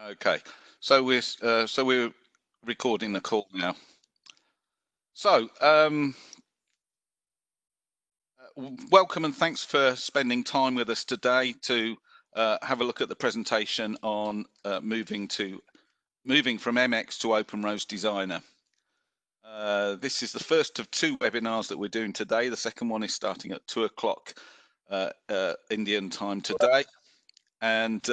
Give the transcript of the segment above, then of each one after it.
Okay, so we're recording the call now. So, welcome and thanks for spending time with us today to have a look at the presentation on moving from MX to OpenRose Designer. This is the first of two webinars that we're doing today. The second one is starting at 2 o'clock Indian time today, and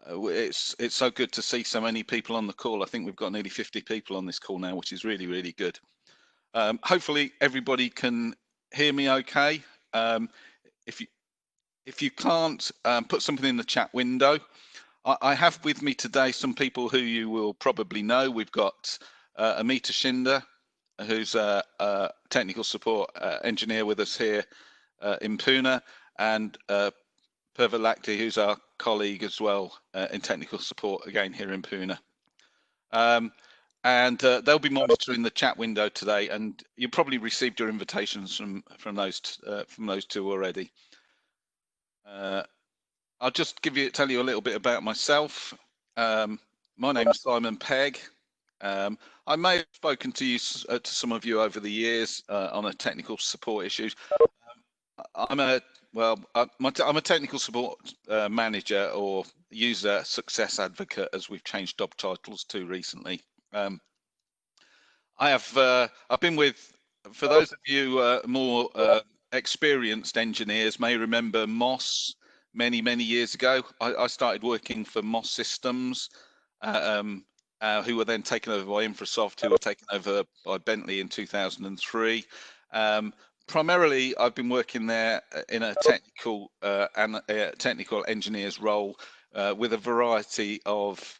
it's so good to see so many people on the call. I think we've got nearly 50 people on this call now, which is really, really good. Hopefully everybody can hear me okay. If you can't, put something in the chat window. I have with me today some people who you will probably know. We've got Amita Shinder, who's a technical support engineer with us here in Pune, and Purva Lakti, who's our colleague as well in technical support, again here in Pune. And they'll be monitoring the chat window today, and you probably received your invitations from those two already. I'll just tell you a little bit about myself. My name is Simon Pegg. I may have spoken to you, to some of you over the years on a technical support issues. I'm a technical support manager or user success advocate, as we've changed job titles to recently. I've been with, for those of you more experienced engineers may remember Moss many years ago. I started working for Moss Systems, who were then taken over by Infrasoft, who were taken over by Bentley in 2003. Primarily, I've been working there in a technical technical engineer's role with a variety of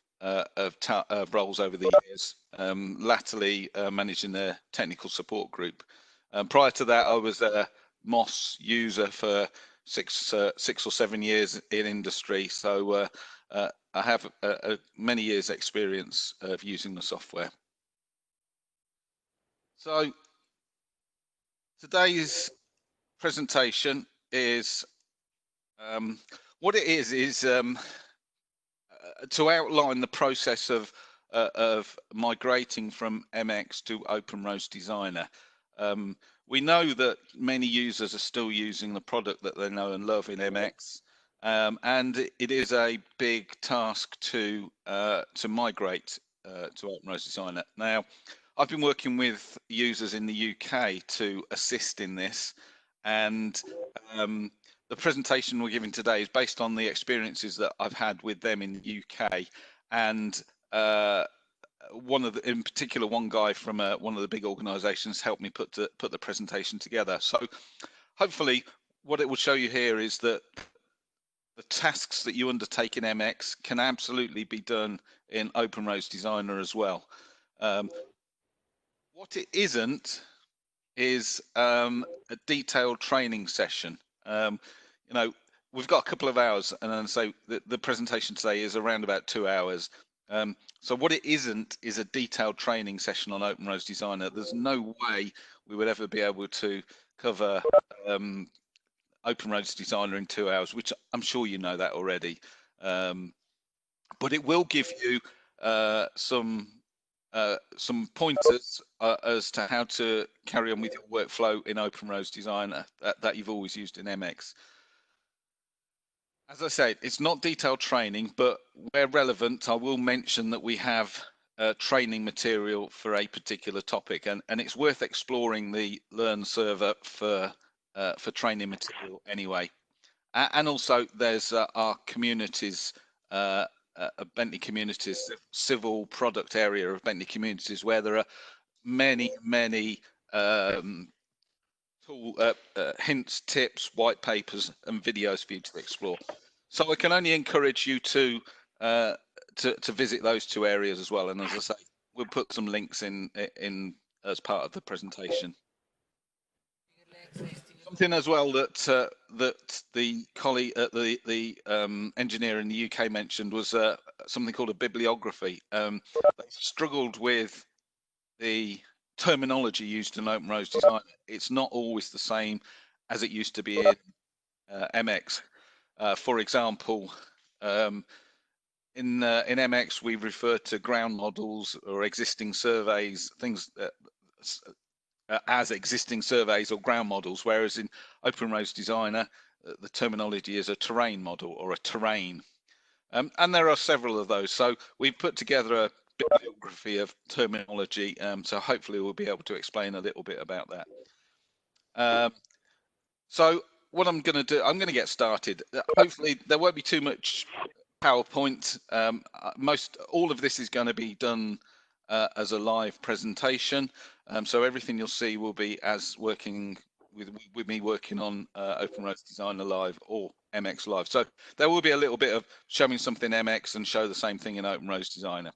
roles over the years, latterly managing the technical support group. Prior to that, I was a Moss user for six or 7 years in industry, so I have many years experience of using the software. So today's presentation is what it is to outline the process of migrating from MX to OpenRose Designer. We know that many users are still using the product that they know and love in MX, and it is a big task to migrate to OpenRose Designer. Now, I've been working with users in the UK to assist in this, and the presentation we're giving today is based on the experiences that I've had with them in the UK, and in particular, one guy from one of the big organisations helped me put the presentation together. So hopefully what it will show you here is that the tasks that you undertake in MX can absolutely be done in OpenRose Designer as well. What it isn't is a detailed training session. You know, we've got a couple of hours, and then so the presentation today is around about 2 hours. So what it isn't is a detailed training session on OpenRose Designer. There's no way we would ever be able to cover OpenRose Designer in 2 hours, which I'm sure you know that already. But it will give you some pointers as to how to carry on with your workflow in OpenRose Designer that you've always used in MX. As I say, it's not detailed training, but where relevant, I will mention that we have training material for a particular topic, and it's worth exploring the Learn server for training material anyway. And also, there's our communities. Bentley Communities, civil product area of Bentley Communities, where there are many hints, tips, white papers, and videos for you to explore. So I can only encourage you to visit those two areas as well. And as I say, we'll put some links in as part of the presentation. Something as well that the colleague, the engineer in the UK mentioned was something called a bibliography. They struggled with the terminology used in OpenRose Designer. It's not always the same as it used to be in MX. For example, in MX, we refer to ground models or existing surveys, things as existing surveys or ground models, whereas in OpenRoads Designer, the terminology is a terrain model or a terrain. And there are several of those. So we've put together a bibliography of terminology. So hopefully we'll be able to explain a little bit about that. So what I'm going to do, I'm going to get started. Hopefully there won't be too much PowerPoint. All of this is going to be done as a live presentation. So everything you'll see will be as working with me working on OpenRoads Designer Live or MX Live. So there will be a little bit of showing something MX and show the same thing in OpenRoads Designer.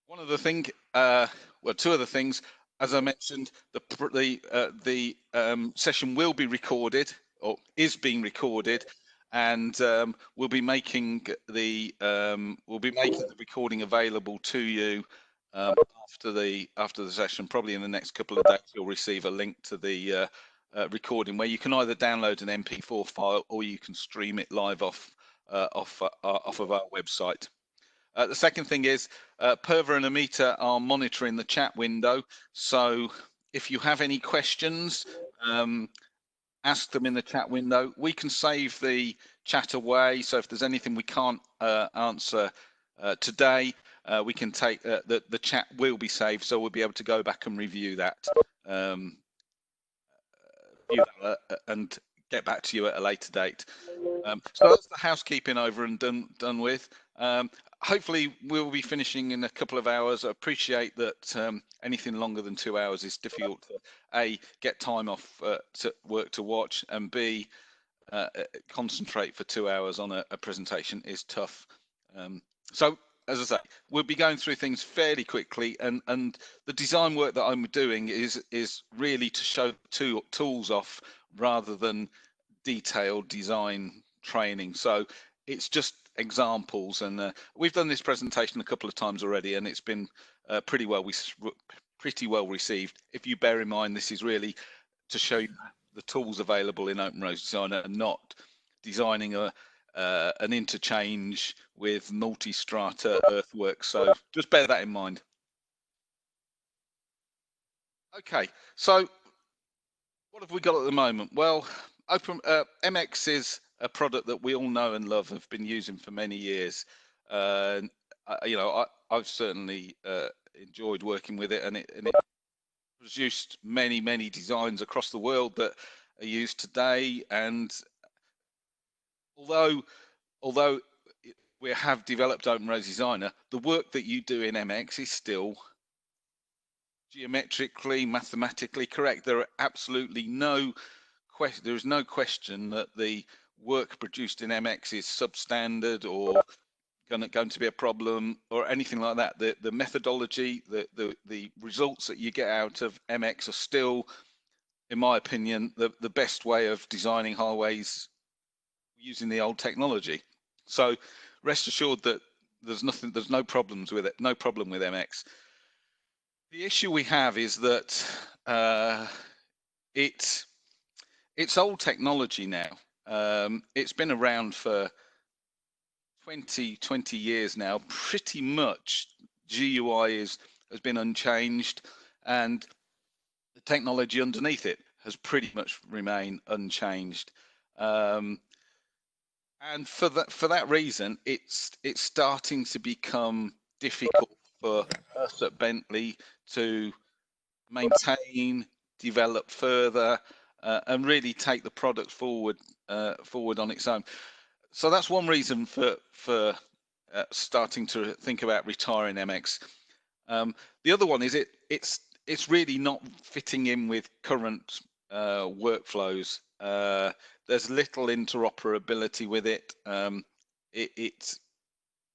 One of the thing, well, two other things. As I mentioned, the session will be recorded or is being recorded, and we'll be making the recording available to you after the session. Probably in the next couple of days, you'll receive a link to the recording where you can either download an MP4 file or you can stream it live off of our website. The second thing is Purva and Amita are monitoring the chat window. So if you have any questions, ask them in the chat window. We can save the chat away. So if there's anything we can't answer today, we can take the chat will be saved. So we'll be able to go back and review that, and get back to you at a later date. So that's the housekeeping over and done with. Hopefully we'll be finishing in a couple of hours. I appreciate that anything longer than 2 hours is difficult to A, get time off to work to watch, and B, concentrate for 2 hours on a presentation is tough. So as I say, we'll be going through things fairly quickly, and the design work that I'm doing is really to show tools off rather than detailed design training. So it's just examples, and we've done this presentation a couple of times already, and it's been pretty well received. If you bear in mind, this is really to show you the tools available in OpenRoads Designer, and not designing an interchange with multi-strata earthworks. So just bear that in mind. Okay, so what have we got at the moment? Well, MX is a product that we all know and love, have been using for many years. You know, I've certainly enjoyed working with it, and it produced many designs across the world that are used today. And although we have developed OpenRoads Designer, the work that you do in MX is still geometrically, mathematically correct. There are absolutely there is no question that the work produced in MX is substandard or going to be a problem or anything like that. The methodology, the results that you get out of MX are still, in my opinion, the best way of designing highways using the old technology. So rest assured that there's no problems with it, no problem with MX. The issue we have is that it's old technology now. It's been around for 20 years now. Pretty much GUI has been unchanged, and the technology underneath it has pretty much remained unchanged. And for that reason, it's starting to become difficult for us at Bentley to maintain, develop further, and really take the product forward on its own. So that's one reason for starting to think about retiring MX. The other one is it's really not fitting in with current workflows. There's little interoperability with it. The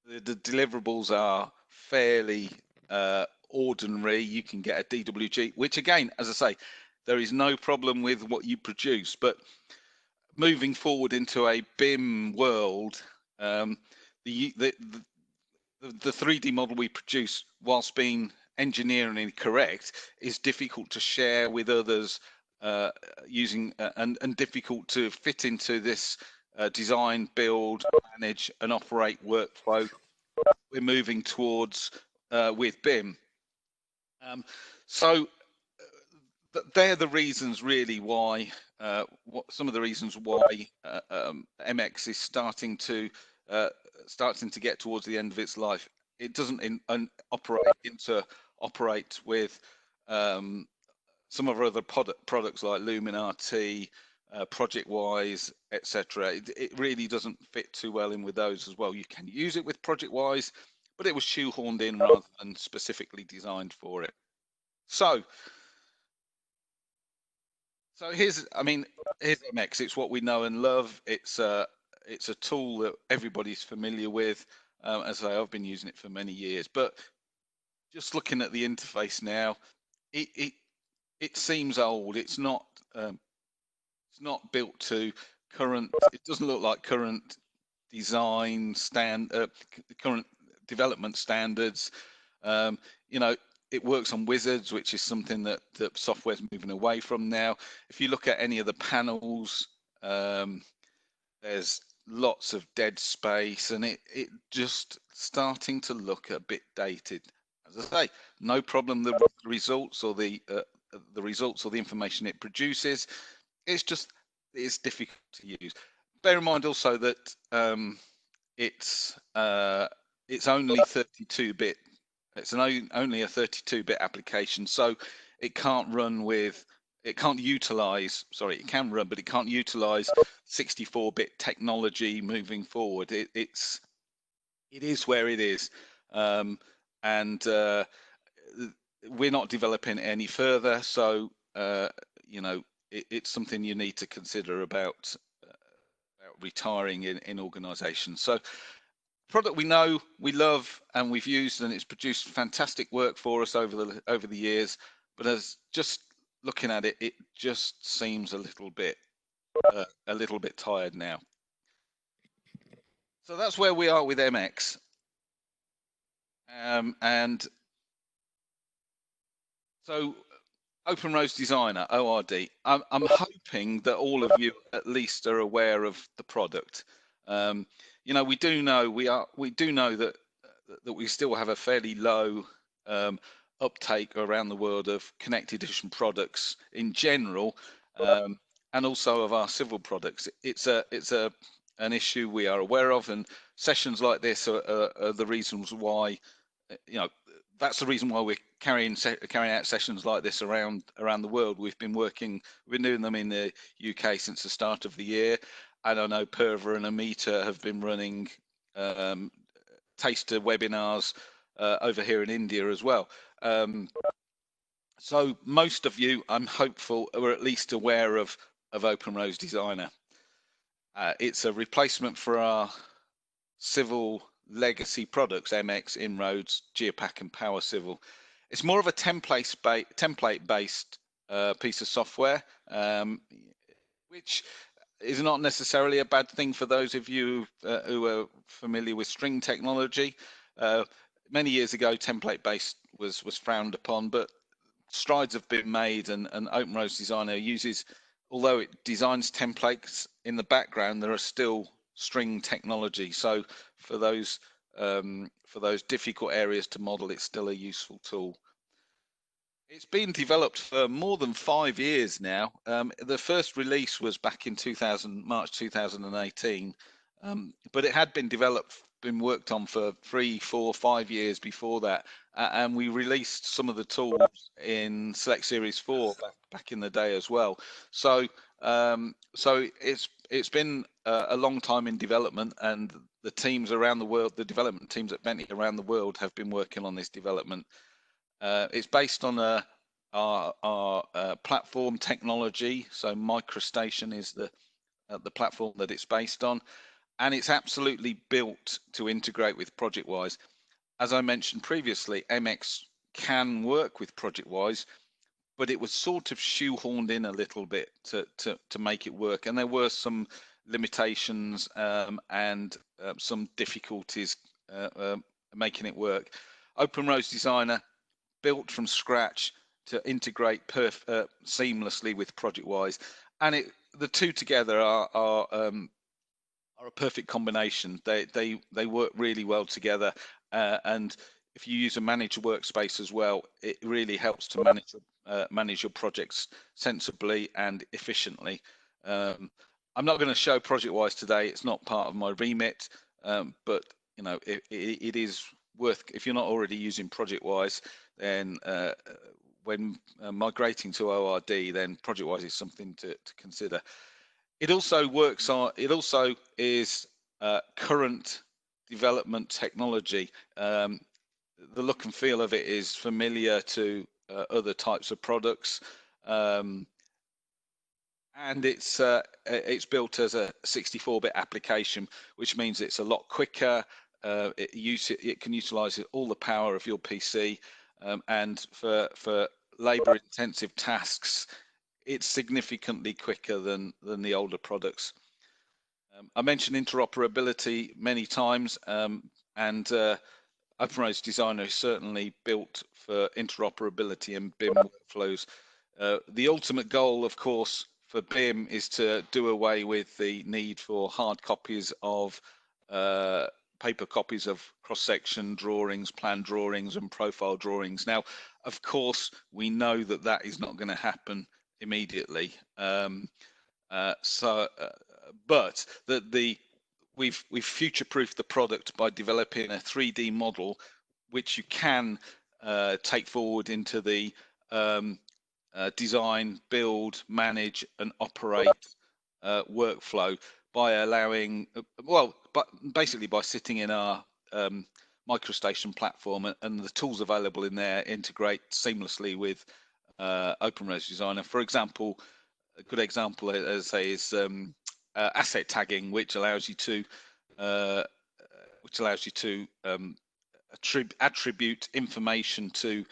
deliverables are fairly ordinary. You can get a DWG, which again, as I say, there is no problem with what you produce, but moving forward into a BIM world, the 3D model we produce, whilst being engineeringly correct, is difficult to share with others using and difficult to fit into this design, build, manage, and operate workflow we're moving towards with BIM. So they're the reasons really why, some of the reasons why MX is starting to get towards the end of its life. It doesn't operate with some of our other products like Lumin-RT, ProjectWise, etc. It really doesn't fit too well in with those as well. You can use it with ProjectWise, but it was shoehorned in rather than specifically designed for it. So here's MX. It's what we know and love. It's a tool that everybody's familiar with. As I say, I've been using it for many years. But just looking at the interface now, it seems old. It's not built to current. It doesn't look like current design current development standards. You know, it works on Wizards, which is something that software's moving away from now. If you look at any of the panels, there's lots of dead space, and it just starting to look a bit dated. As I say, no problem. The results or the information it produces, it's difficult to use. Bear in mind also that it's only 32-bit. It's only a 32-bit application, so it can't run with. It can't utilize. Sorry, it can run, but it can't utilize 64-bit technology moving forward. It is where it is, and we're not developing it any further. So you know, it's something you need to consider about retiring in organizations. So product we know, we love, and we've used, and it's produced fantastic work for us over the years. But as just looking at it, it just seems a little bit tired now. So that's where we are with MX. And so OpenRose Designer, ORD. I'm hoping that all of you at least are aware of the product. You know, we do know that we still have a fairly low uptake around the world of connected edition products in general, and also of our civil products. It's an issue we are aware of, and sessions like this are the reasons why. You know, that's the reason why we're carrying out sessions like this around the world. We've been doing them in the UK since the start of the year, and I know Purva and Amita have been running taster webinars over here in India as well. So most of you, I'm hopeful, are at least aware of OpenRose Designer. It's a replacement for our civil legacy products, MX, Inroads, Geopack, and Power Civil. It's more of a template-based piece of software, which is not necessarily a bad thing for those of you who are familiar with string technology. Many years ago, template-based was frowned upon, but strides have been made, and OpenRose Designer uses, although it designs templates in the background, there are still string technology. So for those difficult areas to model, it's still a useful tool. It's been developed for more than 5 years now. The first release was back in March 2018, but it had been worked on for 3, 4, 5 years before that, and we released some of the tools in Select Series 4 back in the day as well. So it's been a long time in development, and the teams around the world, the development teams at Bentley around the world, have been working on this development. It's based on our platform technology. So MicroStation is the platform that it's based on, and it's absolutely built to integrate with ProjectWise. As I mentioned previously, MX can work with ProjectWise, but it was sort of shoehorned in a little bit to make it work, and there were some limitations and some difficulties making it work. OpenRose Designer, built from scratch to integrate seamlessly with ProjectWise, and the two together are are a perfect combination. They work really well together, and if you use a manager workspace as well, it really helps to manage your projects sensibly and efficiently. I'm not going to show ProjectWise today; it's not part of my remit, but you know it is worth. If you're not already using ProjectWise, then when migrating to ORD, then ProjectWise is something to consider. It also works on. It also is current development technology. The look and feel of it is familiar to other types of products, and it's built as a 64-bit application, which means it's a lot quicker. It can utilize all the power of your PC, and for labor-intensive tasks, it's significantly quicker than the older products. I mentioned interoperability many times, and OpenRoads Designer is certainly built for interoperability and BIM workflows. The ultimate goal, of course, for BIM is to do away with the need for hard copies of paper copies of cross-section drawings, plan drawings, and profile drawings. Now, of course, we know that that is not going to happen immediately. But we've future-proofed the product by developing a 3D model, which you can take forward into the design, build, manage, and operate workflow by allowing, but basically by sitting in our MicroStation platform, and the tools available in there integrate seamlessly with OpenRoads Designer. For example, a good example, as I say, is asset tagging, which allows you to attribute information to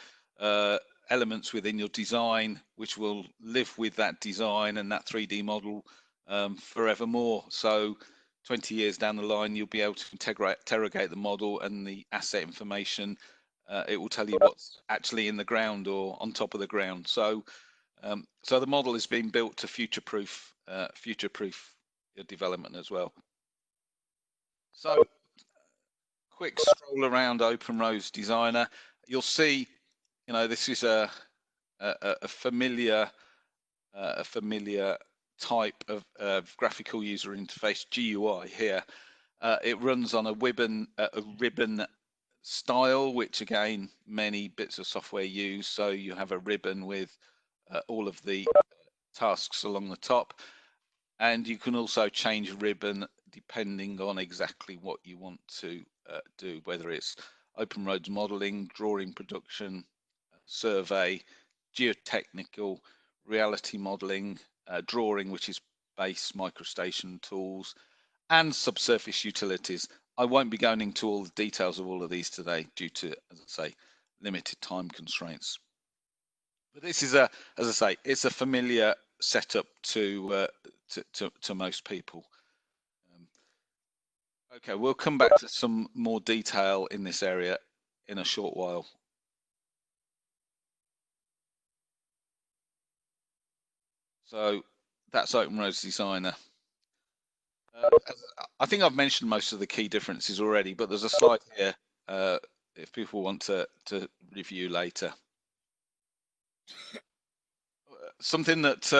elements within your design, which will live with that design and that 3D model forevermore. So 20 years down the line, you'll be able to interrogate the model and the asset information. It will tell you what's actually in the ground or on top of the ground. So the model is being built to future-proof your development as well. So, quick stroll around OpenRoads Designer. You'll see, you know, this is a familiar type of graphical user interface, GUI here. It runs on a ribbon style, which again many bits of software use. So you have a ribbon with all of the tasks along the top, and you can also change ribbon depending on exactly what you want to do, whether it's OpenRoads modeling, drawing production, survey, geotechnical, reality modeling, drawing, which is base MicroStation tools, and subsurface utilities. I won't be going into all the details of all of these today due to, as I say, limited time constraints. But this is as I say, it's a familiar setup to most people. Okay, we'll come back to some more detail in this area in a short while. So that's OpenRoads Designer. I think I've mentioned most of the key differences already, but there's a slide here if people want to review later. Something that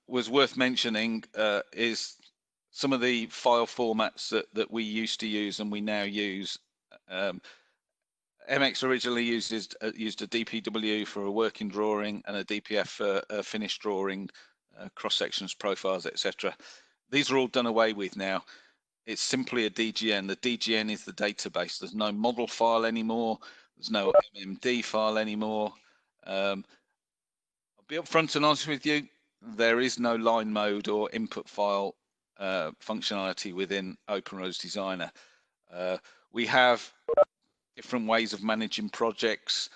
was worth mentioning is some of the file formats that we used to use and we now use. MX originally used a DPW for a working drawing and a DPF for a finished drawing, cross sections, profiles, etc. These are all done away with now. It's simply a DGN. The DGN is the database. There's no model file anymore. There's no MMD file anymore. I'll be upfront and honest with you. There is no line mode or input file functionality within OpenRoads Designer. We have different ways of managing projects.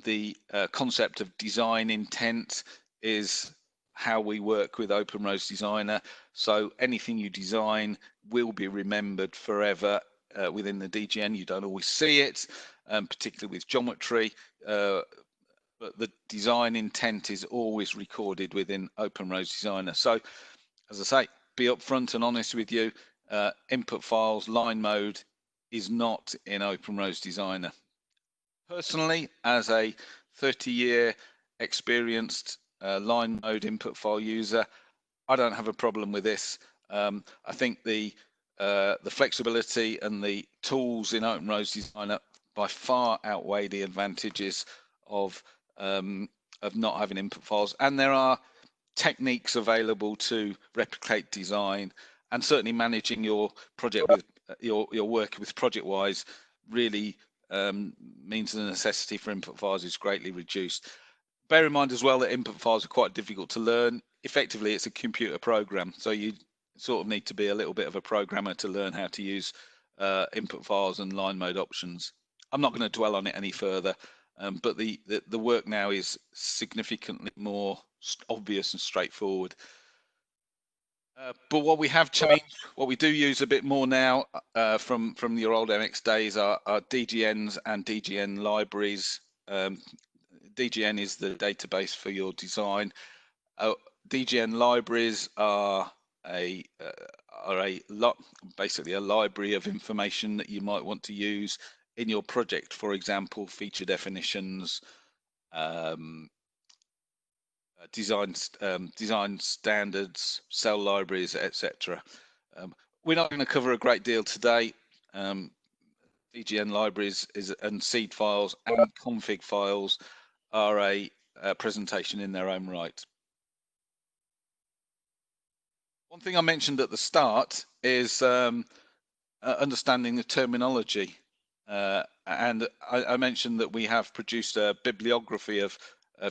The concept of design intent is how we work with OpenRoads Designer. So anything you design will be remembered forever within the DGN. You don't always see it, particularly with geometry, but the design intent is always recorded within OpenRoads Designer. So, as I say, be upfront and honest with you. Input files, line mode is not in OpenRose Designer. Personally, as a 30-year experienced line mode input file user, I don't have a problem with this. I think the flexibility and the tools in OpenRose Designer by far outweigh the advantages of not having input files, and there are techniques available to replicate design, and certainly managing your project with your work with ProjectWise really means the necessity for input files is greatly reduced. Bear in mind as well that input files are quite difficult to learn. Effectively, it's a computer program, so you sort of need to be a little bit of a programmer to learn how to use input files and line mode options. I'm not going to dwell on it any further, but the work now is significantly more obvious and straightforward. But what we have changed, what we do use a bit more now from your old MX days are DGNs and DGN libraries. DGN is the database for your design. DGN libraries are basically a library of information that you might want to use in your project. For example, feature definitions, design standards, cell libraries, etc. We're not going to cover a great deal today. DGN libraries and seed files and config files are a presentation in their own right. One thing I mentioned at the start is understanding the terminology. And I mentioned that we have produced a bibliography of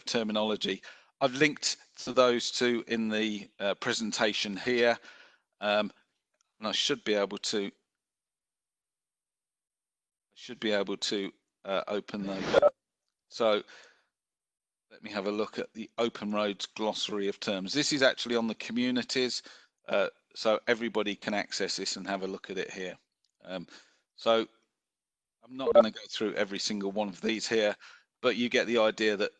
terminology. I've linked to those two in the presentation here, and I should be able to open those. So let me have a look at the OpenRoads glossary of terms. This is actually on the communities, so everybody can access this and have a look at it here. So I'm not going to go through every single one of these here, but you get the idea that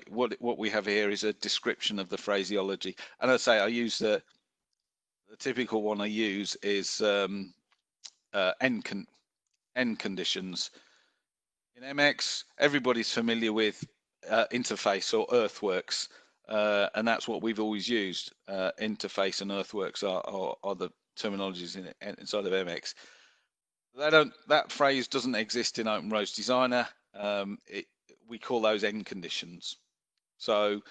what we have here is a description of the phraseology. And as I say, I use the typical one I use is end conditions. In MX, everybody's familiar with interface or earthworks, and that's what we've always used. Interface and earthworks are the terminologies inside of MX. That phrase doesn't exist in OpenRose Designer. We call those end conditions. So,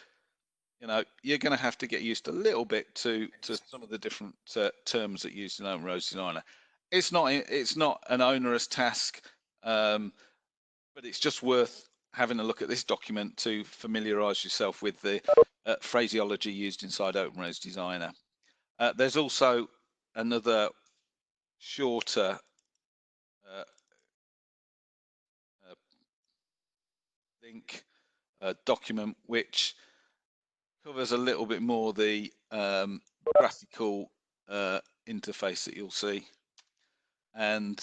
you know, you're going to have to get used a little bit to some of the different terms that are used in OpenRose Designer. It's not an onerous task, but it's just worth having a look at this document to familiarize yourself with the phraseology used inside OpenRose Designer. There's also another shorter link document which covers a little bit more the graphical interface that you'll see, and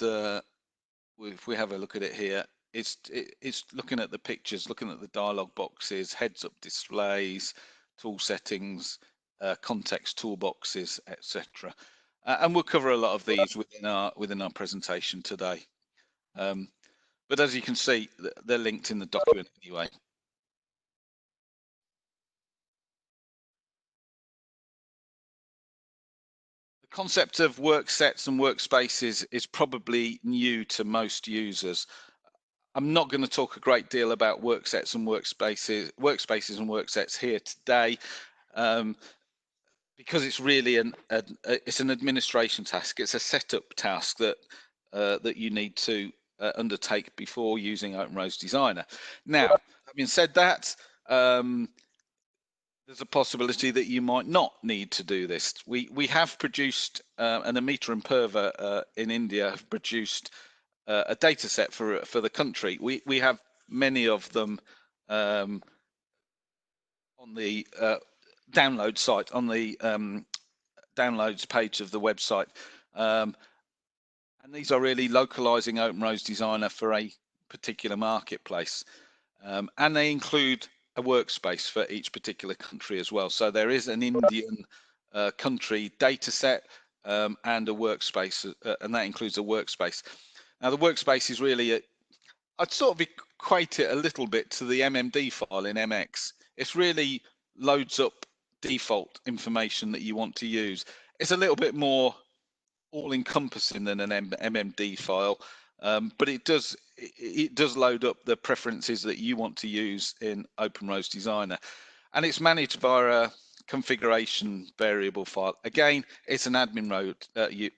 if we have a look at it here, it's looking at the pictures, looking at the dialog boxes, heads up displays, tool settings, context toolboxes, etc. And we'll cover a lot of these within our presentation today. But as you can see, they're linked in the document anyway. The concept of work sets and workspaces is probably new to most users. I'm not going to talk a great deal about work sets and workspaces and work sets here today, because it's really an administration task. It's a setup task that you need to undertake before using OpenRose Designer. Now, having said that, there's a possibility that you might not need to do this. We have produced, and Amita and Purva in India have produced a data set for the country. We have many of them on the download site, on the downloads page of the website. And these are really localizing OpenRose Designer for a particular marketplace. And they include a workspace for each particular country as well. So there is an Indian country data set and a workspace, and that includes a workspace. Now, the workspace is really, I'd sort of equate it a little bit to the MMD file in MX. It's really loads up default information that you want to use. It's a little bit more all-encompassing than an MMD file, but it does load up the preferences that you want to use in OpenRose Designer, and it's managed via a configuration variable file. Again, it's an admin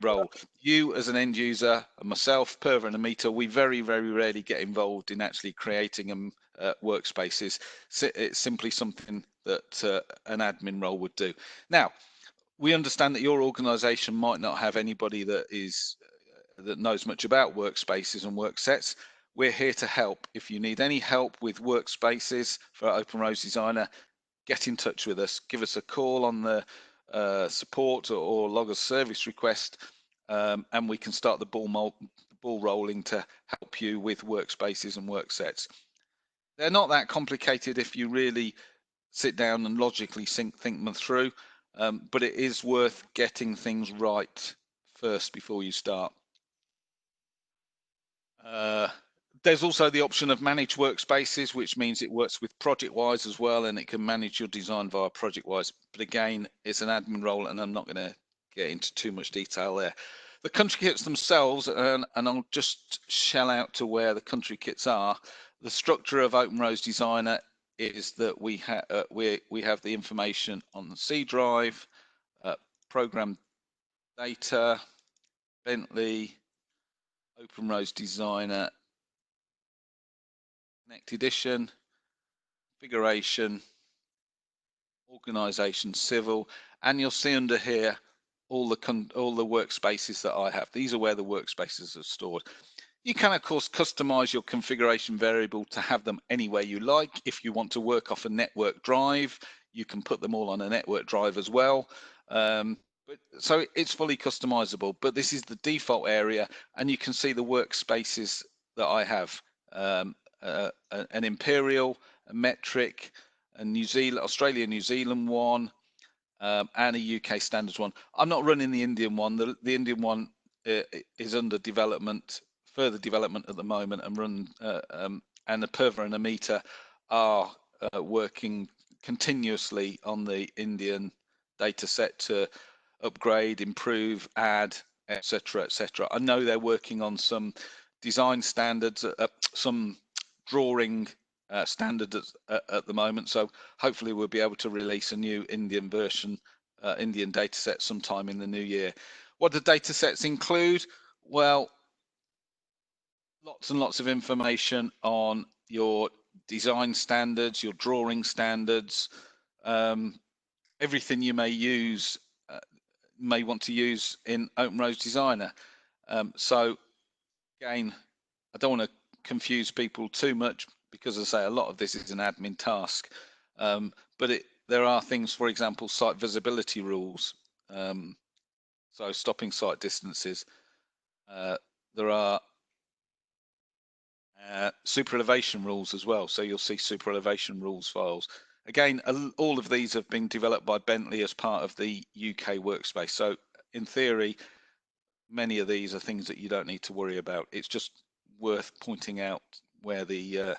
role. You as an end user, and myself, Purva and Amita, we very, very rarely get involved in actually creating workspaces. It's simply something that an admin role would do. Now, we understand that your organization might not have anybody that knows much about workspaces and work sets. We're here to help. If you need any help with workspaces for OpenRose Designer, get in touch with us. Give us a call on the support or log a service request, and we can start the ball rolling to help you with workspaces and work sets. They're not that complicated if you really sit down and logically think them through. But it is worth getting things right first before you start. There's also the option of manage workspaces, which means it works with ProjectWise as well, and it can manage your design via ProjectWise. But again, it's an admin role, and I'm not going to get into too much detail there. The country kits themselves, and I'll just shell out to where the country kits are. The structure of OpenRose Designer is that we have the information on the C drive, program data, Bentley, OpenRose Designer, Connect Edition, configuration, organization, civil, and you'll see under here all the workspaces that I have. These are where the workspaces are stored. You can, of course, customize your configuration variable to have them anywhere you like. If you want to work off a network drive, you can put them all on a network drive as well. So it's fully customizable, but this is the default area, and you can see the workspaces that I have. An Imperial, a Metric, a New Zealand, Australia, New Zealand one, and a UK standards one. I'm not running the Indian one. The Indian one is under development, further development at the moment, and and the Purva and Amita are working continuously on the Indian data set to upgrade, improve, add, etc., etc. I know they're working on some design standards, some drawing standards at the moment. So hopefully we'll be able to release a new Indian version, Indian data set sometime in the new year. What do data sets include? Well, lots and lots of information on your design standards, your drawing standards, everything you may want to use in OpenRose Designer. So again, I don't want to confuse people too much, because as I say, a lot of this is an admin task, but there are things, for example, site visibility rules, so stopping site distances. There are super elevation rules as well, so you'll see super elevation rules files. Again, all of these have been developed by Bentley as part of the UK workspace. So in theory, many of these are things that you don't need to worry about. It's just worth pointing out where the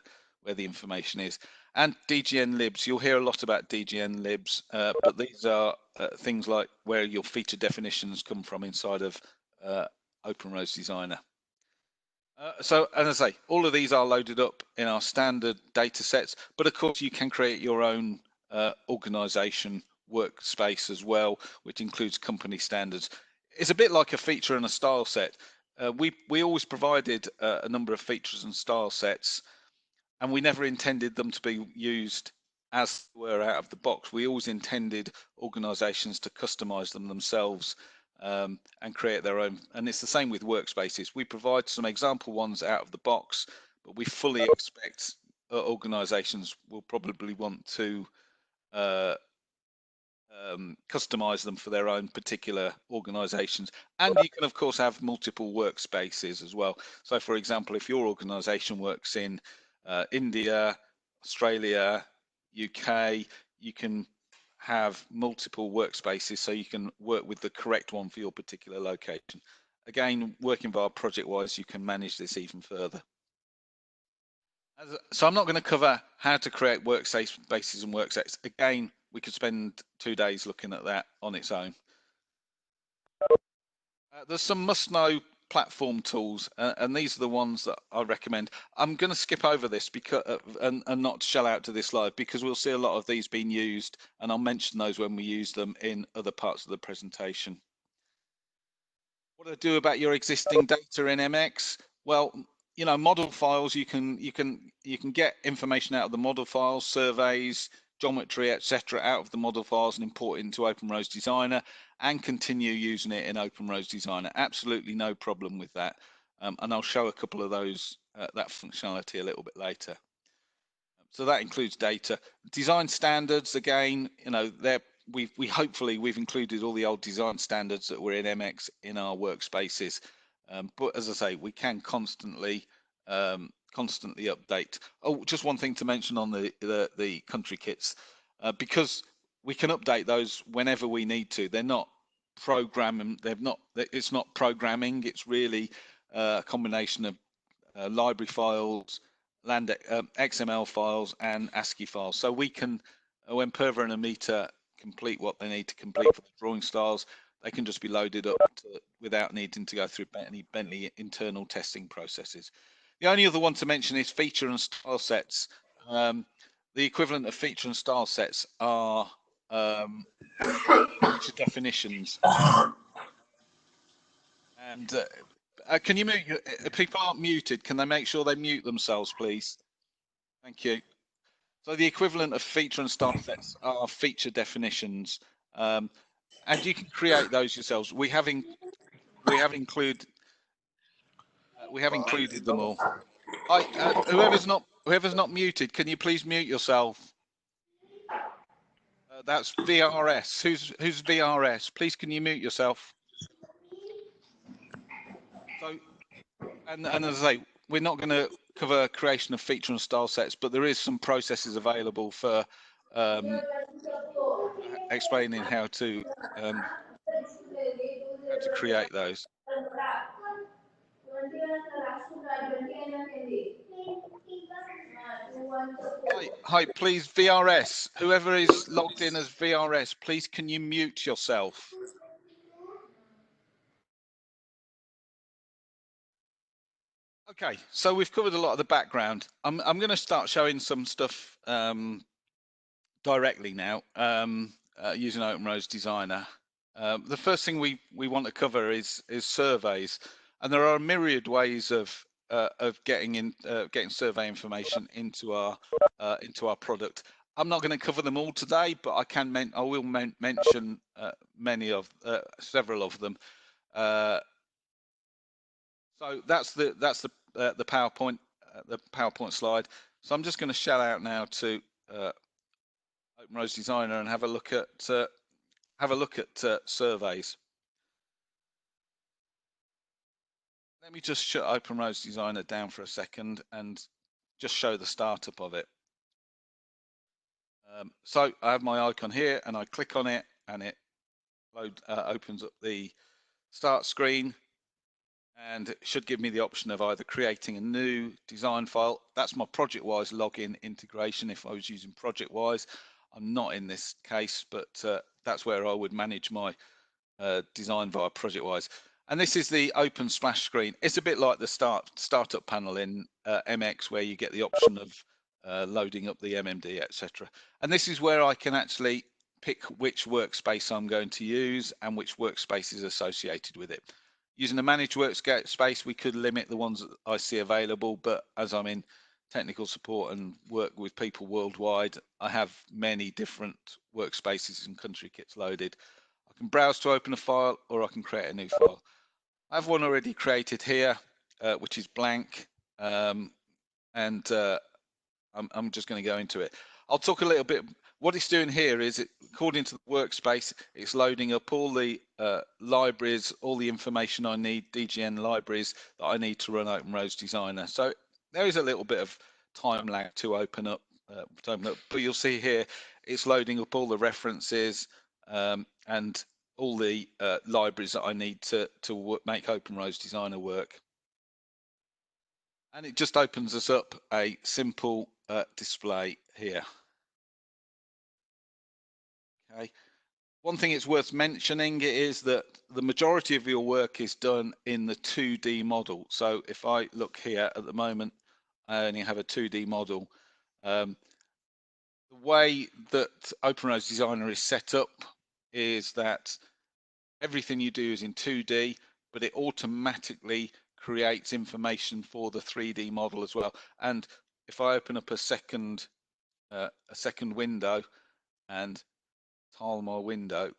information is. And DGN libs, you'll hear a lot about DGN libs, but these are things like where your feature definitions come from inside of OpenRose Designer. So, as I say, all of these are loaded up in our standard data sets, but of course you can create your own organization workspace as well, which includes company standards. It's a bit like a feature and a style set. We always provided a number of features and style sets, and we never intended them to be used as they were out of the box. We always intended organizations to customize them themselves and create their own. And it's the same with workspaces. We provide some example ones out of the box, but we fully expect organizations will probably want to customize them for their own particular organizations. And you can, of course, have multiple workspaces as well. So, for example, if your organization works in India, Australia, UK, you can have multiple workspaces so you can work with the correct one for your particular location. Again, working via ProjectWise, you can manage this even further. So I'm not going to cover how to create workspaces and worksets. Again, we could spend 2 days looking at that on its own. There's some must-know platform tools, and these are the ones that I recommend. I'm going to skip over this because and not shell out to this slide, because we'll see a lot of these being used, and I'll mention those when we use them in other parts of the presentation. What do I do about your existing data in MX? Well, you know, model files, you can get information out of the model files, surveys, geometry, etc., out of the model files and import it into OpenRose Designer and continue using it in OpenRose Designer. Absolutely no problem with that. And I'll show a couple of those, that functionality a little bit later. So that includes data. Design standards, again, you know, hopefully we've included all the old design standards that were in MX in our workspaces. But as I say, we can constantly update. Oh, just one thing to mention on the country kits, because we can update those whenever we need to. They're not programming. It's not programming. It's really a combination of library files, XML files, and ASCII files. So we can, when Perva and Amita complete what they need to complete for the drawing styles, they can just be loaded up without needing to go through any Bentley internal testing processes. The only other one to mention is feature and style sets. The equivalent of feature and style sets are feature definitions. And can you mute? If people aren't muted, can they make sure they mute themselves, please? Thank you. So the equivalent of feature and style sets are feature definitions, and you can create those yourselves. We have included them all. Whoever's not muted, can you please mute yourself? That's VRS. Who's VRS? Please, can you mute yourself? So, and as I say, we're not going to cover creation of feature and style sets, but there is some processes available for explaining how to create those. Hi, please, VRS. Whoever is logged in as VRS, please can you mute yourself? Okay, so we've covered a lot of the background. I'm going to start showing some stuff directly now using OpenRose Designer. The first thing we want to cover is surveys, and there are a myriad ways of getting survey information into our product. I'm not going to cover them all today, but I will mention several of them. So that's the PowerPoint slide. So I'm just going to shell out now to OpenRose Designer and have a look at surveys. Let me just shut OpenRose Designer down for a second and just show the startup of it. So I have my icon here, and I click on it, and it opens up the start screen, and it should give me the option of either creating a new design file. That's my ProjectWise login integration if I was using ProjectWise. I'm not in this case, but that's where I would manage my design via ProjectWise. And this is the open splash screen. It's a bit like the startup panel in MX, where you get the option of loading up the MMD, etc. And this is where I can actually pick which workspace I'm going to use and which workspace is associated with it. Using a managed workspace, we could limit the ones that I see available, but as I'm in technical support and work with people worldwide, I have many different workspaces and country kits loaded. I can browse to open a file, or I can create a new file. I have one already created here, which is blank, and I'm just going to go into it. I'll talk a little bit. What it's doing here is, according to the workspace, it's loading up all the libraries, all the information I need, DGN libraries that I need to run OpenRose Designer. So there is a little bit of time lag to open up but you'll see here it's loading up all the references and all the libraries that I need to make OpenRose Designer work. And it just opens us up a simple display here. Okay. One thing it's worth mentioning is that the majority of your work is done in the 2D model. So if I look here at the moment, I only have a 2D model. The way that OpenRose Designer is set up is that everything you do is in 2D, but it automatically creates information for the 3D model as well. And if I open up a second window and tile my window,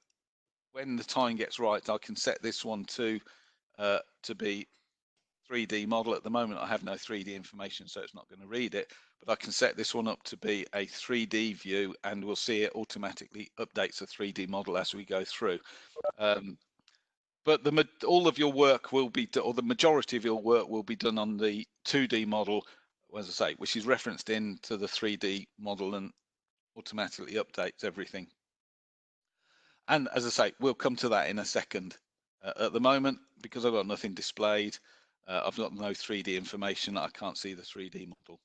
when the time gets right, I can set this one to be 3D model. At the moment, I have no 3D information, so it's not going to read it, but I can set this one up to be a 3D view, and we'll see it automatically updates a 3D model as we go through. But all of your work will be, or the majority of your work will be done on the 2D model, as I say, which is referenced into the 3D model and automatically updates everything. And as I say, we'll come to that in a second. At the moment, because I've got nothing displayed, I've got no 3D information, I can't see the 3D model.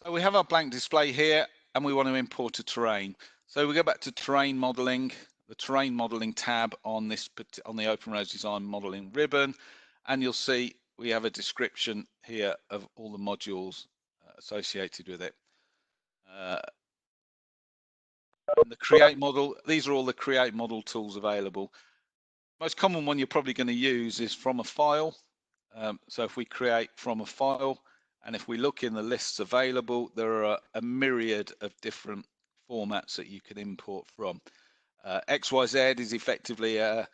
So we have our blank display here, and we want to import a terrain. So we go back to terrain modeling, the terrain modeling tab on the OpenRose Design modeling ribbon, and you'll see we have a description here of all the modules associated with it. The create model, these are all the create model tools available. Most common one you're probably going to use is from a file. So if we create from a file, and if we look in the lists available, there are a myriad of different formats that you can import from. XYZ is effectively a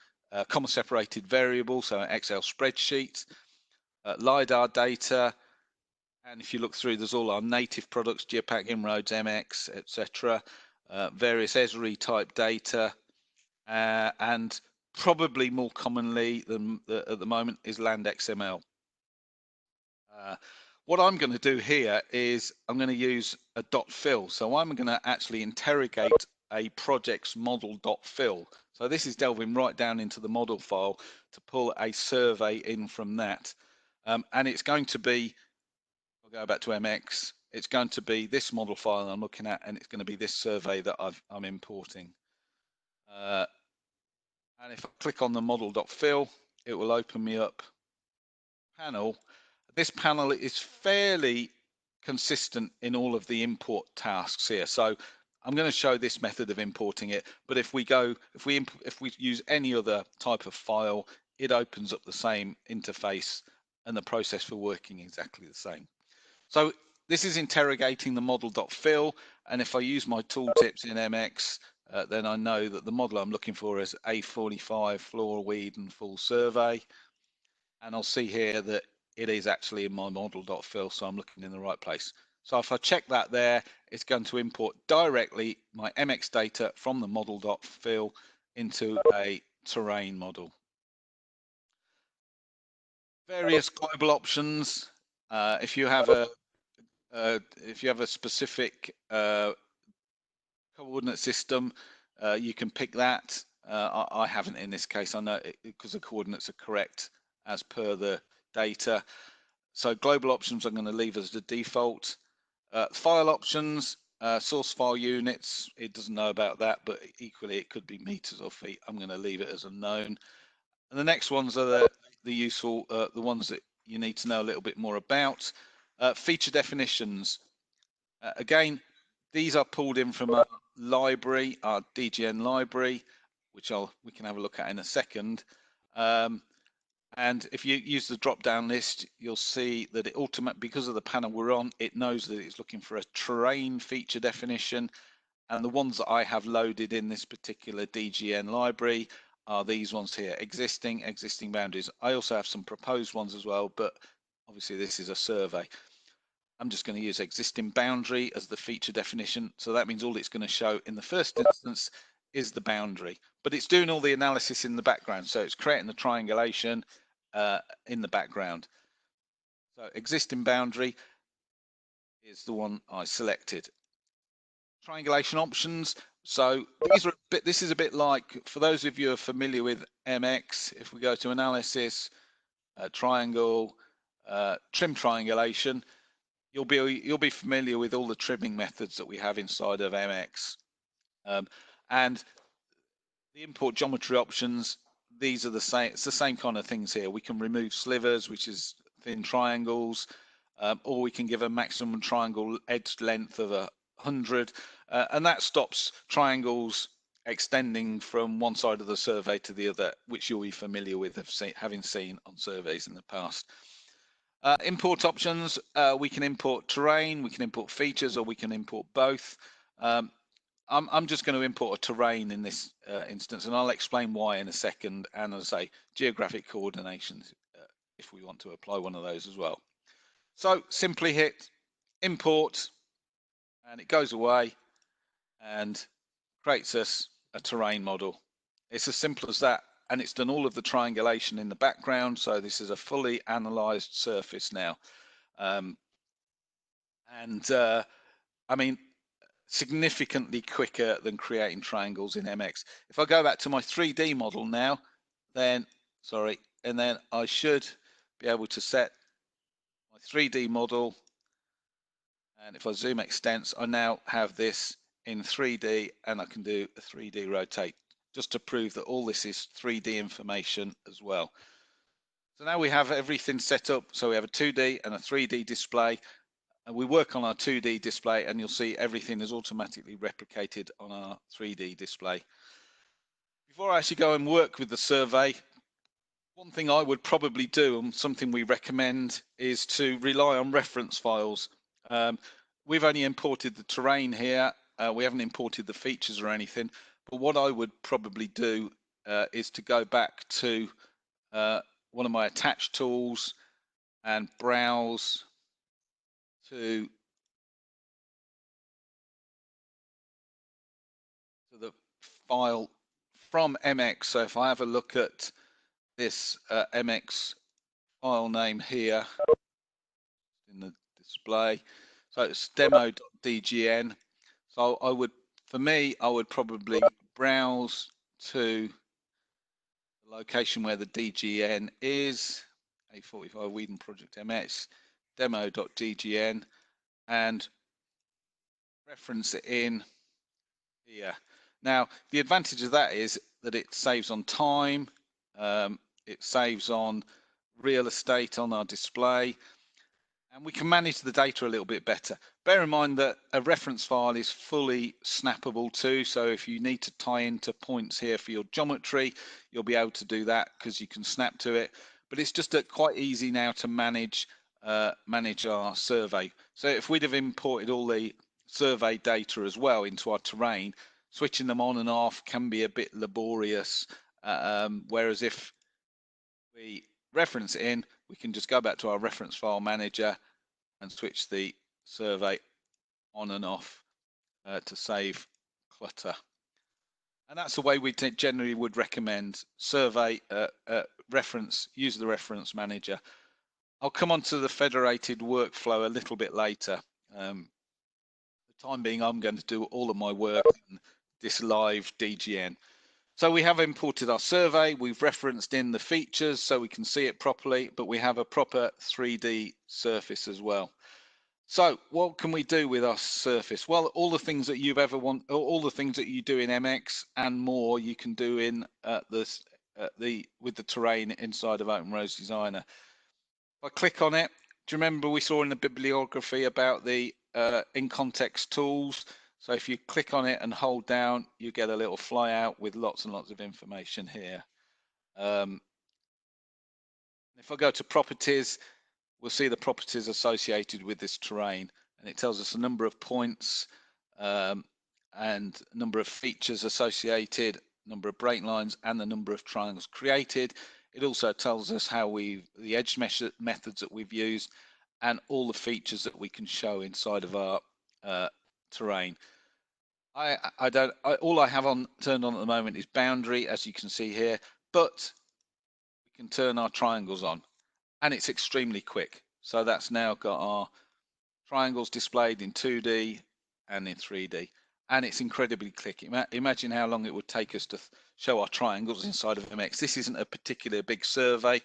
comma separated variable, so an Excel spreadsheet. LiDAR data, and if you look through, there's all our native products, Geopack, Inroads, MX, etc. Various Esri type data, and probably more commonly than at the moment is Land XML. What I'm going to do here is I'm going to use a .fill. So I'm going to actually interrogate a project's model.fill. So this is delving right down into the model file to pull a survey in from that. And it's going to be, I'll go back to MX, it's going to be this model file I'm looking at, and it's going to be this survey that I'm importing. And if I click on the model.fill, it will open me up a panel. This panel is fairly consistent in all of the import tasks here. So I'm going to show this method of importing it, but if we use any other type of file, it opens up the same interface and the process for working exactly the same. So this is interrogating the model.fill, and if I use my tooltips in MX, then I know that the model I'm looking for is A45 floor weed and full survey, and I'll see here that it is actually in my model.fill, so I'm looking in the right place. So if I check that there, it's going to import directly my MX data from the model.fill into a terrain model. Various global options. If you have a specific coordinate system, you can pick that. I haven't in this case. I know because the coordinates are correct as per the data. So global options I'm going to leave as the default. File options, source file units, it doesn't know about that, but equally it could be meters or feet. I'm going to leave it as unknown. And the next ones are the useful, the ones that you need to know a little bit more about. Feature definitions. Again, these are pulled in from a library, our DGN library, which we can have a look at in a second. And if you use the drop-down list, you'll see that it because of the panel we're on, it knows that it's looking for a terrain feature definition. And the ones that I have loaded in this particular DGN library are these ones here, existing boundaries. I also have some proposed ones as well, but obviously this is a survey. I'm just going to use existing boundary as the feature definition. So that means all it's going to show in the first instance is the boundary, but it's doing all the analysis in the background. So it's creating the triangulation in the background. So existing boundary is the one I selected. triangulation options. So this is a bit like, for those of you who are familiar with MX, if we go to analysis, triangle, trim triangulation, you'll be familiar with all the trimming methods that we have inside of MX. And the import geometry options, these are the same. It's the same kind of things here. We can remove slivers, which is thin triangles, or we can give a maximum triangle edge length of 100, and that stops triangles extending from one side of the survey to the other, which you'll be familiar with having seen on surveys in the past. Import options, we can import terrain, we can import features, or we can import both. I'm just going to import a terrain in this instance, and I'll explain why in a second, and as I say, geographic coordinations, if we want to apply one of those as well. So simply hit import, and it goes away and creates us a terrain model. It's as simple as that, and it's done all of the triangulation in the background, so this is a fully analyzed surface now. I mean, significantly quicker than creating triangles in MX. If I go back to my 3D model now, then, and then I should be able to set my 3D model. And if I zoom extents, I now have this in 3D, and I can do a 3D rotate, just to prove that all this is 3D information as well. So now we have everything set up. So we have a 2D and a 3D display. And we work on our 2D display, and you'll see everything is automatically replicated on our 3D display. Before I actually go and work with the survey, one thing I would probably do, and something we recommend, is to rely on reference files. We've only imported the terrain here. We haven't imported the features or anything. But what I would probably do is to go back to one of my attached tools and browse to the file from MX. So if I have a look at this MX file name here in the display, so it's demo.dgn. So I would probably browse to the location where the DGN is, A45 Weeden Project MX, demo.dgn, and reference it in here. Now, the advantage of that is that it saves on time, it saves on real estate on our display, and we can manage the data a little bit better. Bear in mind that a reference file is fully snappable too, so if you need to tie into points here for your geometry, you'll be able to do that because you can snap to it. But it's just quite easy now to manage our survey. So if we'd have imported all the survey data as well into our terrain, switching them on and off can be a bit laborious, whereas if we reference it in, we can just go back to our reference file manager and switch the survey on and off to save clutter. And that's the way we generally would recommend survey use the reference manager. I'll come on to the federated workflow a little bit later. The time being, I'm going to do all of my work in this live DGN. So we have imported our survey, we've referenced in the features so we can see it properly, but we have a proper 3D surface as well. So what can we do with our surface? Well, all the things that you've ever all the things that you do in MX and more, you can do in with the terrain inside of OpenRose Designer. If I click on it, do you remember we saw in the bibliography about the in context tools? So if you click on it and hold down, you get a little flyout with lots and lots of information here. If I go to properties, we'll see the properties associated with this terrain, and it tells us a number of points and a number of features associated, number of break lines, and the number of triangles created. It also tells us how the edge methods that we've used, and all the features that we can show inside of our terrain. All I have turned on at the moment is boundary, as you can see here, but we can turn our triangles on, and it's extremely quick. So that's now got our triangles displayed in 2D and in 3D, and it's incredibly quick. Imagine how long it would take us to show our triangles inside of MX. This isn't a particularly big survey,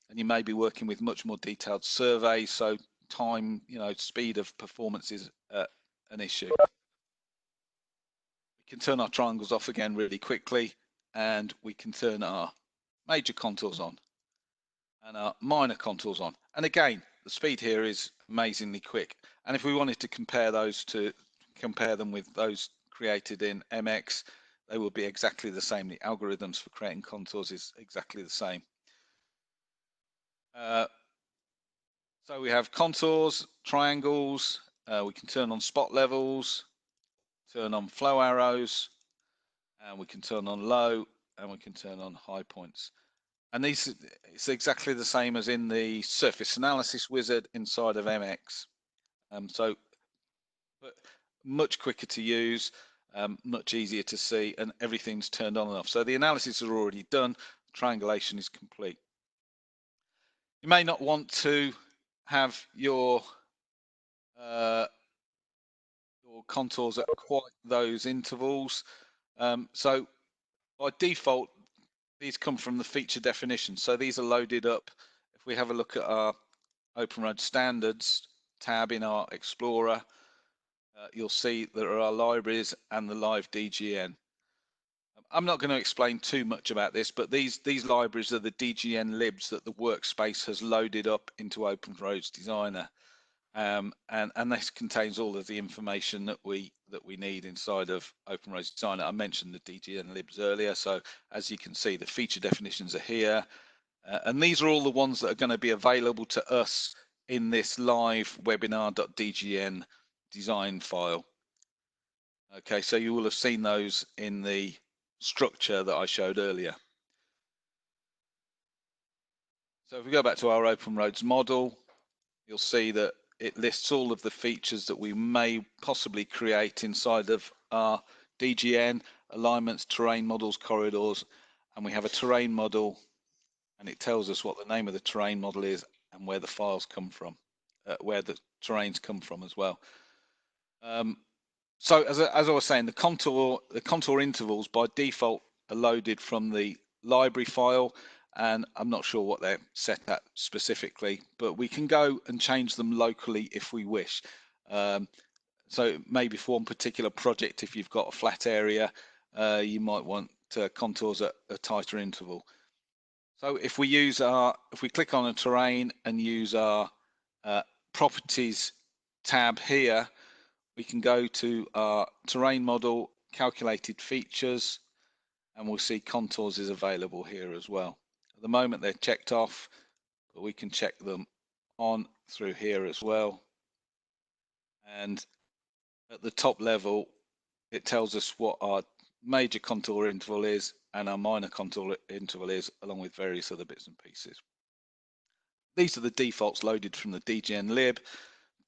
and you may be working with much more detailed surveys, so time, speed of performance is an issue. We can turn our triangles off again really quickly, and we can turn our major contours on and our minor contours on. And again, the speed here is amazingly quick. And if we wanted to compare them with those created in MX, they will be exactly the same. The algorithms for creating contours is exactly the same. So we have contours, triangles, we can turn on spot levels, turn on flow arrows, and we can turn on low, and we can turn on high points. And it's exactly the same as in the surface analysis wizard inside of MX. But much quicker to use, much easier to see, and everything's turned on and off. So the analysis is already done, triangulation is complete. You may not want to have your contours at quite those intervals. So by default, these come from the feature definition. So these are loaded up. If we have a look at our OpenRoads standards tab in our Explorer, you'll see there are libraries and the live DGN. I'm not going to explain too much about this, but these libraries are the DGN libs that the workspace has loaded up into OpenRoads Designer. And this contains all of the information that we need inside of OpenRoads Designer. I mentioned the DGN libs earlier, so as you can see, the feature definitions are here, and these are all the ones that are going to be available to us in this live webinar.dgn design file. Okay, so you will have seen those in the structure that I showed earlier. So if we go back to our OpenRoads model, you'll see that it lists all of the features that we may possibly create inside of our DGN, alignments, terrain models, corridors, and we have a terrain model, and it tells us what the name of the terrain model is and where the files come from, where the terrains come from as well. So as I was saying, the contour intervals by default are loaded from the library file, and I'm not sure what they're set at specifically, but we can go and change them locally if we wish. So maybe for one particular project, if you've got a flat area, you might want contours at a tighter interval. So if we click on a terrain and use our properties tab here, we can go to our terrain model, calculated features, and we'll see contours is available here as well. At the moment they're checked off, but we can check them on through here as well. And at the top level, it tells us what our major contour interval is and our minor contour interval is, along with various other bits and pieces. These are the defaults loaded from the DGN lib.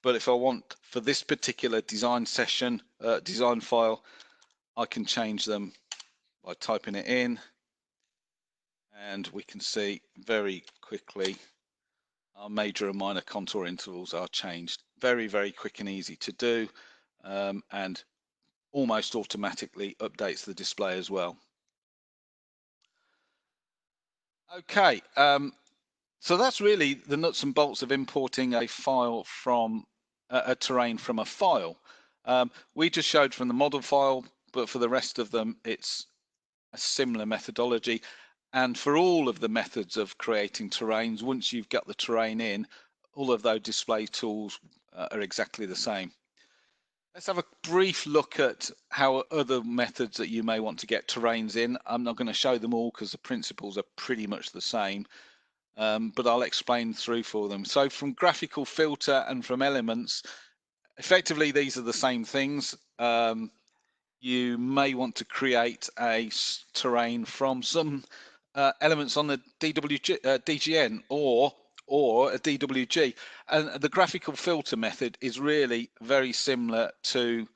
But if I want, for this particular design session, design file, I can change them by typing it in, and we can see very quickly our major and minor contour intervals are changed. Very, very quick and easy to do, and almost automatically updates the display as well. Okay, so that's really the nuts and bolts of importing a file from a terrain from a file. We just showed from the model file, but for the rest of them, it's a similar methodology. And for all of the methods of creating terrains, once you've got the terrain in, all of those display tools are exactly the same. Let's have a brief look at how other methods that you may want to get terrains in. I'm not going to show them all because the principles are pretty much the same. But I'll explain through for them. So from graphical filter and from elements, effectively these are the same things. You may want to create a terrain from some elements on the DGN or a DWG, and the graphical filter method is really very similar to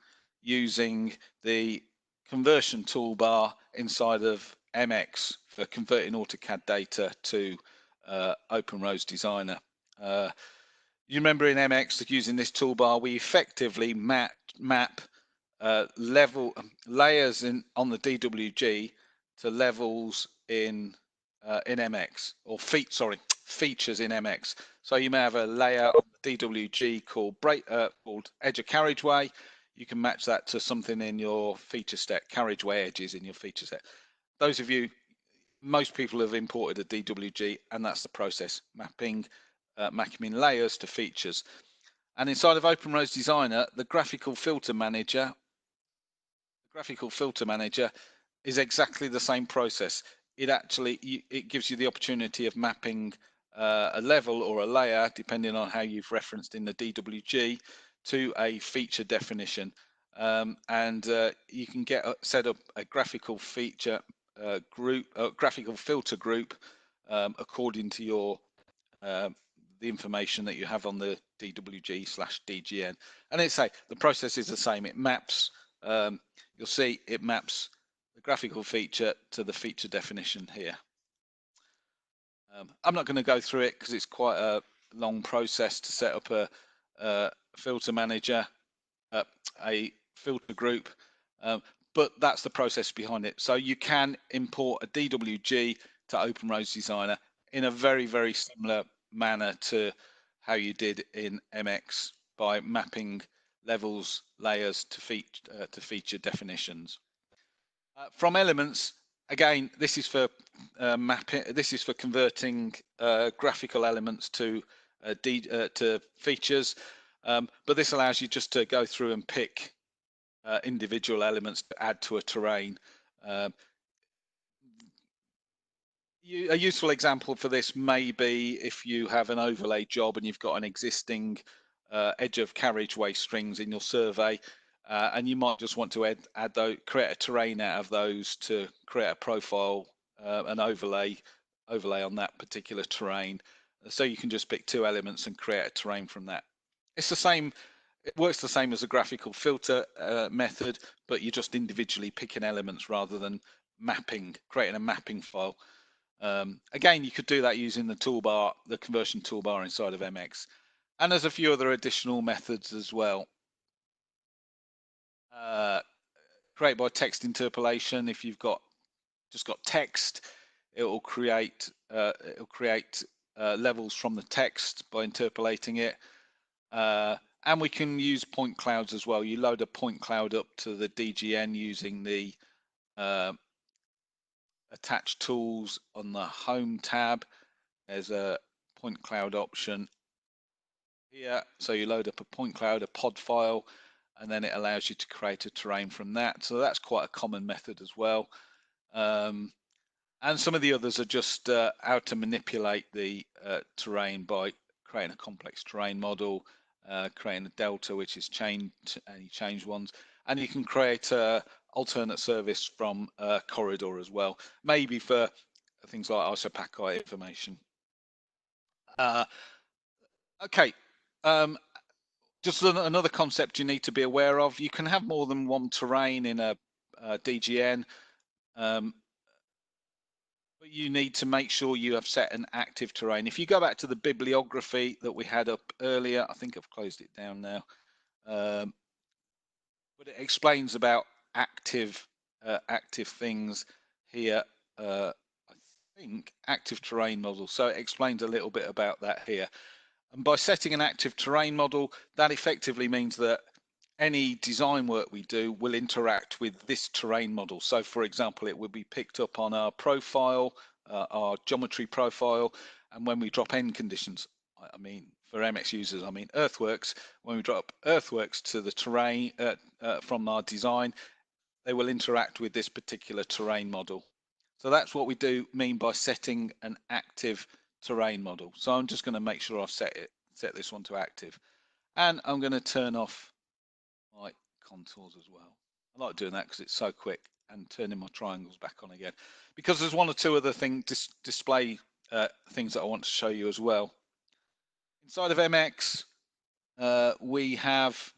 using the conversion toolbar inside of MX for converting AutoCAD data to OpenRoads Designer. You remember in MX, using this toolbar, we effectively map layers on the DWG to levels in MX, or features in MX. So you may have a layer on the DWG called edge of carriageway. You can match that to something in your feature set, carriageway edges in your feature set. Those of you, most people have imported a DWG, and that's the process, mapping layers to features. And inside of OpenRose Designer, the graphical filter manager is exactly the same process. It gives you the opportunity of mapping a level or a layer, depending on how you've referenced in the DWG, to a feature definition. And you can set up a graphical feature graphical filter group according to your the information that you have on the DWG/DGN. And the process is the same. It maps. You'll see it maps the graphical feature to the feature definition here. I'm not going to go through it because it's quite a long process to set up a filter manager, a filter group, but that's the process behind it. So you can import a DWG to OpenRose Designer in a very, very similar manner to how you did in MX by mapping levels, layers to feature definitions. From elements, again, this is for mapping. This is for converting graphical elements to features, but this allows you just to go through and pick individual elements to add to a terrain. A useful example for this may be if you have an overlay job and you've got an existing edge of carriageway strings in your survey, and you might just want to create a terrain out of those to create a profile, an overlay on that particular terrain. So you can just pick two elements and create a terrain from that. It's the same. It works the same as a graphical filter method, but you're just individually picking elements rather than creating a mapping file. Again, you could do that using the toolbar, the conversion toolbar inside of MX. And there's a few other additional methods as well. Create by text interpolation. If you've just got text, it will create levels from the text by interpolating it. And we can use point clouds as well. You load a point cloud up to the DGN using the attached tools on the home tab. There's a point cloud option here. So you load up a point cloud, a pod file, and then it allows you to create a terrain from that. So that's quite a common method as well. And some of the others are just how to manipulate the terrain by creating a complex terrain model, creating a delta, which is any change ones, and you can create a alternate service from Corridor as well, maybe for things like ISOPACI information. Okay, just another concept you need to be aware of. You can have more than one terrain in a DGN, but you need to make sure you have set an active terrain. If you go back to the bibliography that we had up earlier, I think I've closed it down now, but it explains about active things here. I think active terrain model. So it explains a little bit about that here. And by setting an active terrain model, that effectively means that any design work we do will interact with this terrain model. So for example, it will be picked up on our profile, our geometry profile, and when we drop end conditions, I mean, for MX users, I mean earthworks, when we drop earthworks to the terrain from our design, they will interact with this particular terrain model. So that's what we mean by setting an active terrain model. So I'm just going to make sure I've set this one to active, and I'm going to turn off my contours as well. I like doing that because it's so quick, and turning my triangles back on again, because there's one or two other display things that I want to show you as well. Inside of MX, we have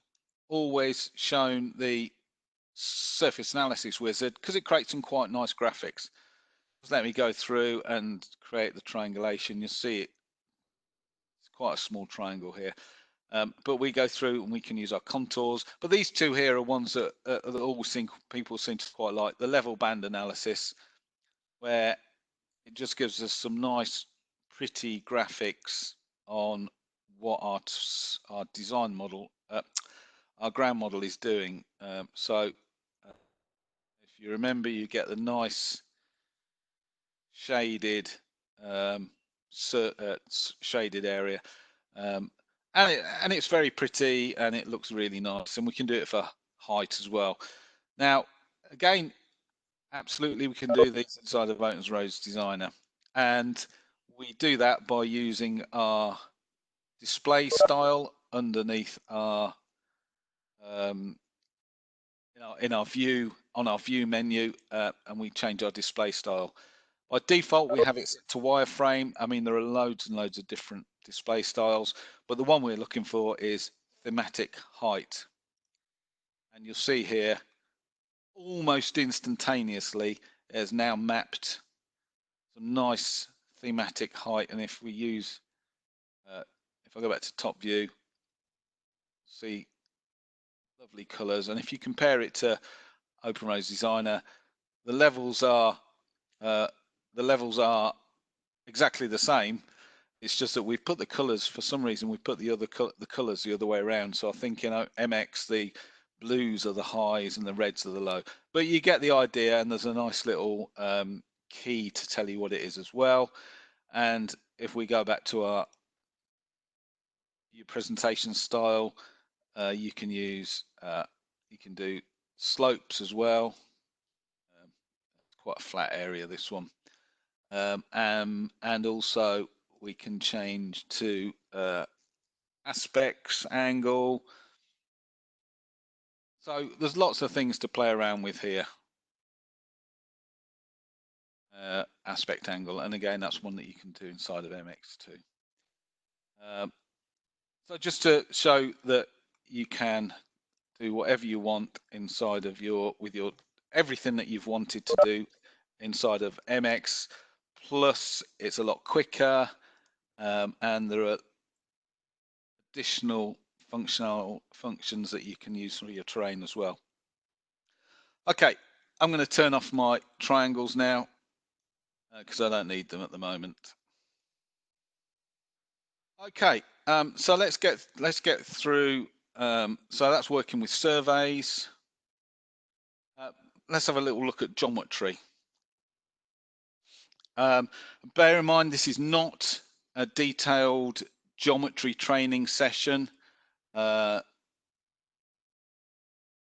always shown the surface analysis wizard because it creates some quite nice graphics. Just let me go through and create the triangulation. You'll see it's quite a small triangle here. But we go through and we can use our contours. But these two here are ones that people seem to quite like. The level band analysis, where it just gives us some nice, pretty graphics on what our design model, our ground model is doing. So if you remember, you get the nice shaded shaded area, and it's very pretty and it looks really nice, and we can do it for height as well. Now, again, absolutely, we can do these inside of Oatlands Roads Designer, and we do that by using our display style underneath our in our view on our view menu, and we change our display style. By default, we have it set to wireframe. I mean, there are loads and loads of different display styles, but the one we're looking for is thematic height. And you'll see here, almost instantaneously, it has now mapped some nice thematic height. And if we use, if I go back to top view, see lovely colors. And if you compare it to OpenRoads Designer, the levels are exactly the same. It's just that we've put the colors, for some reason, we've put the colors the other way around. So I think, you know, MX, the blues are the highs and the reds are the low. But you get the idea, and there's a nice little key to tell you what it is as well. And if we go back to our presentation style, you can use, you can do slopes as well. Quite a flat area, this one. And also we can change to aspects, angle. So there's lots of things to play around with here. Aspect angle, and again, that's one that you can do inside of MX too. So just to show that you can do whatever you want inside of everything that you've wanted to do inside of MX, plus it's a lot quicker, and there are additional functions that you can use for your terrain as well. Okay, I'm going to turn off my triangles now because I don't need them at the moment. Okay, so let's get through. So that's working with surveys. Let's have a little look at geometry. Bear in mind, this is not a detailed geometry training session. Yeah,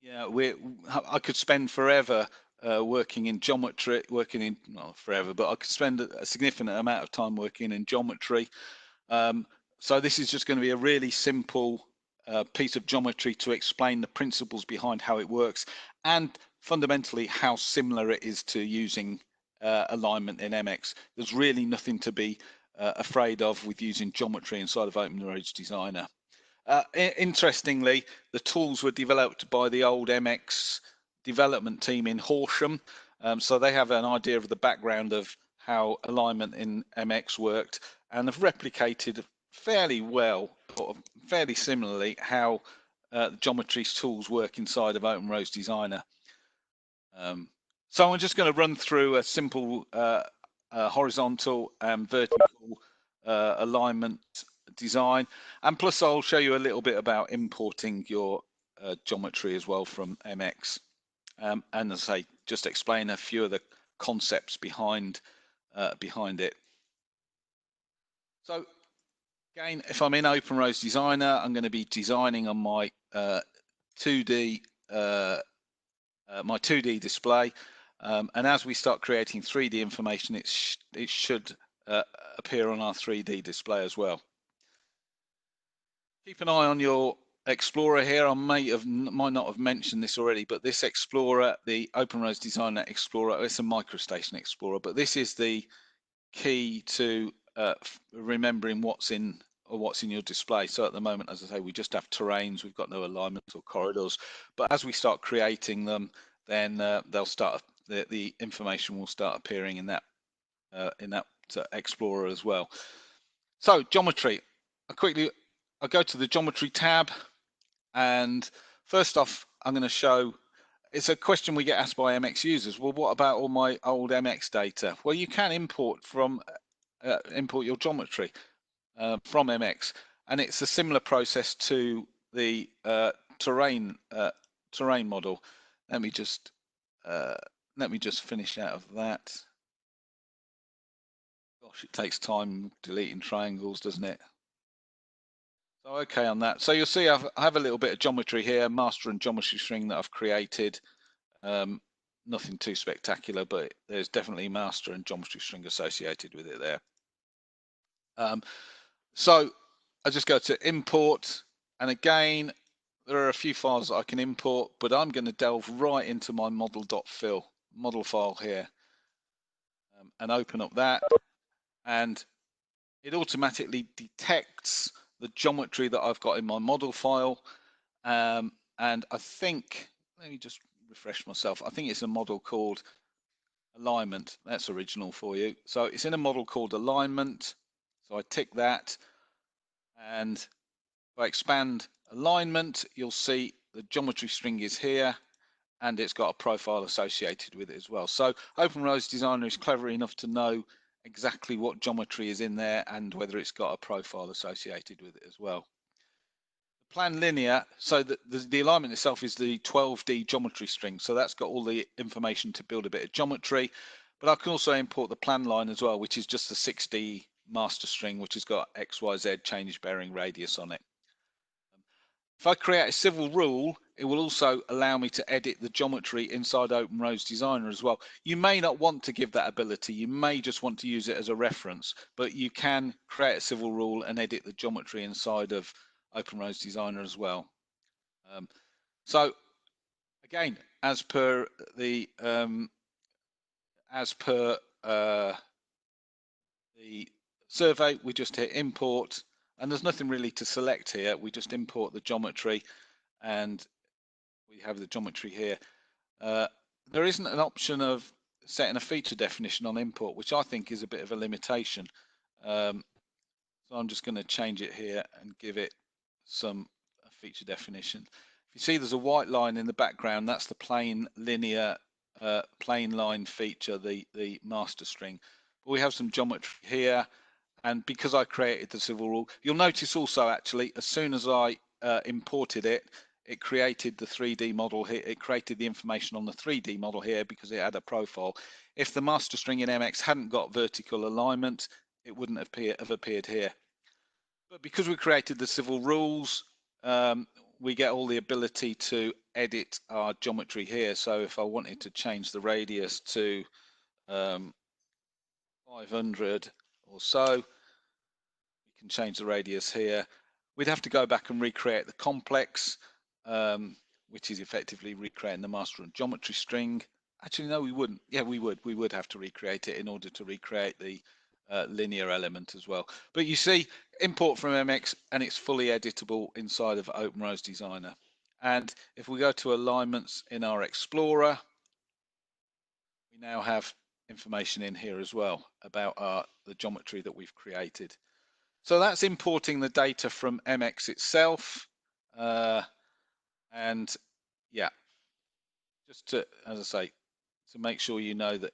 I could spend forever working in geometry, not forever, but I could spend a significant amount of time working in geometry. So this is just going to be a really simple piece of geometry to explain the principles behind how it works, and fundamentally how similar it is to using alignment in MX. There's really nothing to be afraid of with using geometry inside of OpenRoads Designer. Interestingly, the tools were developed by the old MX development team in Horsham, so they have an idea of the background of how alignment in MX worked, and have replicated fairly well, or fairly similarly, how the geometry tools work inside of OpenRoads Designer. So I'm just going to run through a simple horizontal and vertical alignment design, and plus I'll show you a little bit about importing your geometry as well from MX, and as I say, just explain a few of the concepts behind it. So again, if I'm in OpenRoads Designer, I'm going to be designing on my 2D display, and as we start creating 3D information, it should appear on our 3D display as well. Keep an eye on your Explorer here. I might not have mentioned this already, but this Explorer, the OpenRoads Designer Explorer, it's a MicroStation Explorer, but this is the key to remembering what's in your display. So at the moment, as I say, we just have terrains. We've got no alignment or corridors, but as we start creating them, then they'll start. The information will start appearing in that Explorer as well. So geometry. I quickly I go to the geometry tab, and first off, I'm going to show, it's a question we get asked by MX users. Well, what about all my old MX data? Well, you can import from import your geometry from MX, and it's a similar process to the terrain model. Let me just finish out of that. Gosh, it takes time deleting triangles, doesn't it? So okay on that. So you'll see I have a little bit of geometry here, master and geometry string that I've created. Nothing too spectacular, but there's definitely master and geometry string associated with it there. So I just go to import, and again, there are a few files that I can import, but I'm going to delve right into my model.fil model file here and open up that, and it automatically detects the geometry that I've got in my model file. And I think, let me just refresh myself. I think it's a model called alignment. That's original for you. So it's in a model called alignment. So I tick that, and if I expand alignment, you'll see the geometry string is here, and it's got a profile associated with it as well. So OpenRose Designer is clever enough to know exactly what geometry is in there and whether it's got a profile associated with it as well. The plan linear, so the alignment itself is the 12D geometry string, so that's got all the information to build a bit of geometry, but I can also import the plan line as well, which is just the 6D master string, which has got XYZ change bearing radius on it. If I create a civil rule, it will also allow me to edit the geometry inside OpenRose Designer as well. You may not want to give that ability. You may just want to use it as a reference, but you can create a civil rule and edit the geometry inside of OpenRose Designer as well. So again, as per the survey, we just hit import, and there's nothing really to select here. We just import the geometry, and we have the geometry here. There isn't an option of setting a feature definition on import, which I think is a bit of a limitation. So I'm just going to change it here and give it some feature definition. If you see there's a white line in the background, that's the plain linear plain line feature, the master string. But we have some geometry here, and because I created the civil rule, you'll notice also actually as soon as I imported it, it created the 3D model here. It created the information on the 3D model here because it had a profile. If the master string in MX hadn't got vertical alignment, it wouldn't have appeared here. But because we created the civil rules, we get all the ability to edit our geometry here. So if I wanted to change the radius to 500 or so, we can change the radius here. We'd have to go back and recreate the complex, which is effectively recreating the master and geometry string. Actually, no, we wouldn't. Yeah, we would. We would have to recreate it in order to recreate the linear element as well. But you see, import from MX, and it's fully editable inside of OpenRose Designer. And if we go to alignments in our Explorer, we now have information in here as well about the geometry that we've created. So that's importing the data from MX itself. And yeah, just to, as I say, to make sure you know that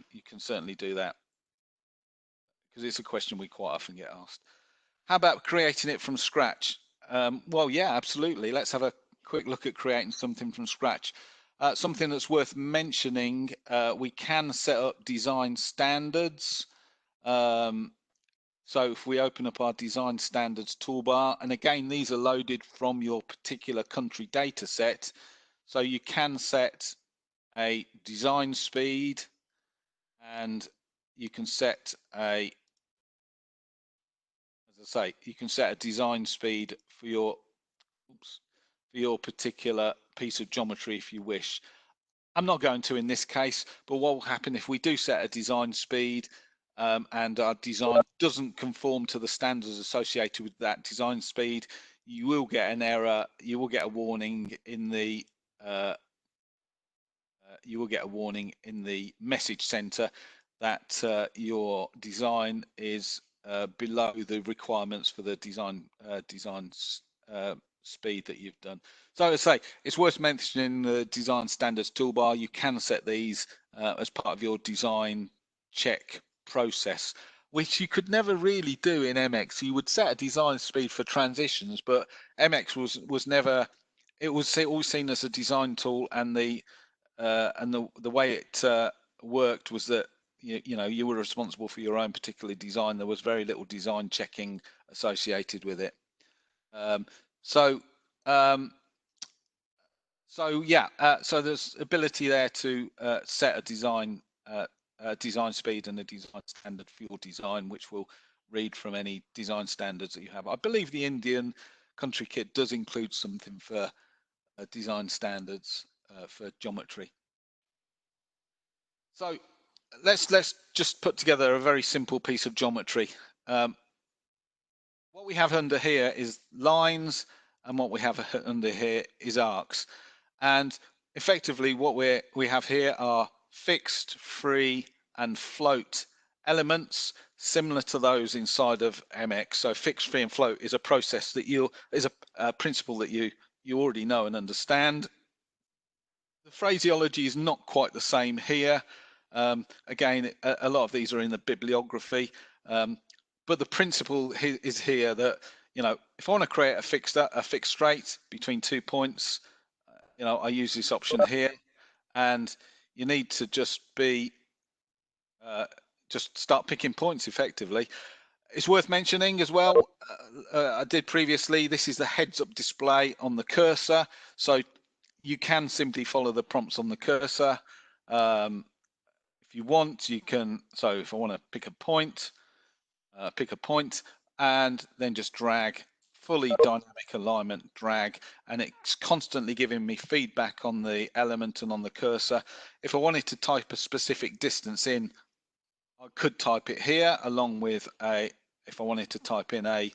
you can certainly do that, because it's a question we quite often get asked. How about creating it from scratch? Well, yeah, absolutely. Let's have a quick look at creating something from scratch. Something that's worth mentioning, we can set up design standards. So if we open up our design standards toolbar, and again, these are loaded from your particular country data set. So you can set a design speed, and you can set a, as I say, you can set a design speed for your particular piece of geometry if you wish. I'm not going to in this case, but what will happen if we do set a design speed and our design doesn't conform to the standards associated with that design speed, you will get an error. You will get a warning in the message center that your design is below the requirements for the design speed that you've done. So I would say it's worth mentioning the design standards toolbar. You can set these as part of your design check process, which you could never really do in MX. You would set a design speed for transitions, but MX was never. It was always seen as a design tool, and the way it worked was that you know you were responsible for your own particular design. There was very little design checking associated with it. So yeah, so there's ability there to set a design speed and a design standard for your design, which will read from any design standards that you have. I believe the Indian country kit does include something for design standards for geometry. So let's just put together a very simple piece of geometry. What we have under here is lines, and what we have under here is arcs. And effectively what we have here are fixed, free, and float elements similar to those inside of MX. So fixed, free, and float is a process that is a principle that you already know and understand. The phraseology is not quite the same here. Again, a lot of these are in the bibliography, but the principle is here that, you know, if I want to create a fixed straight between 2 points, you know, I use this option here, and you need to just be just start picking points effectively. It's worth mentioning as well, I did previously, this is the heads-up display on the cursor, so you can simply follow the prompts on the cursor. If you want, you can, so if I want to pick a point, and then just drag, fully dynamic alignment, drag, and it's constantly giving me feedback on the element and on the cursor. If I wanted to type a specific distance in, I could type it here along with if I wanted to type in a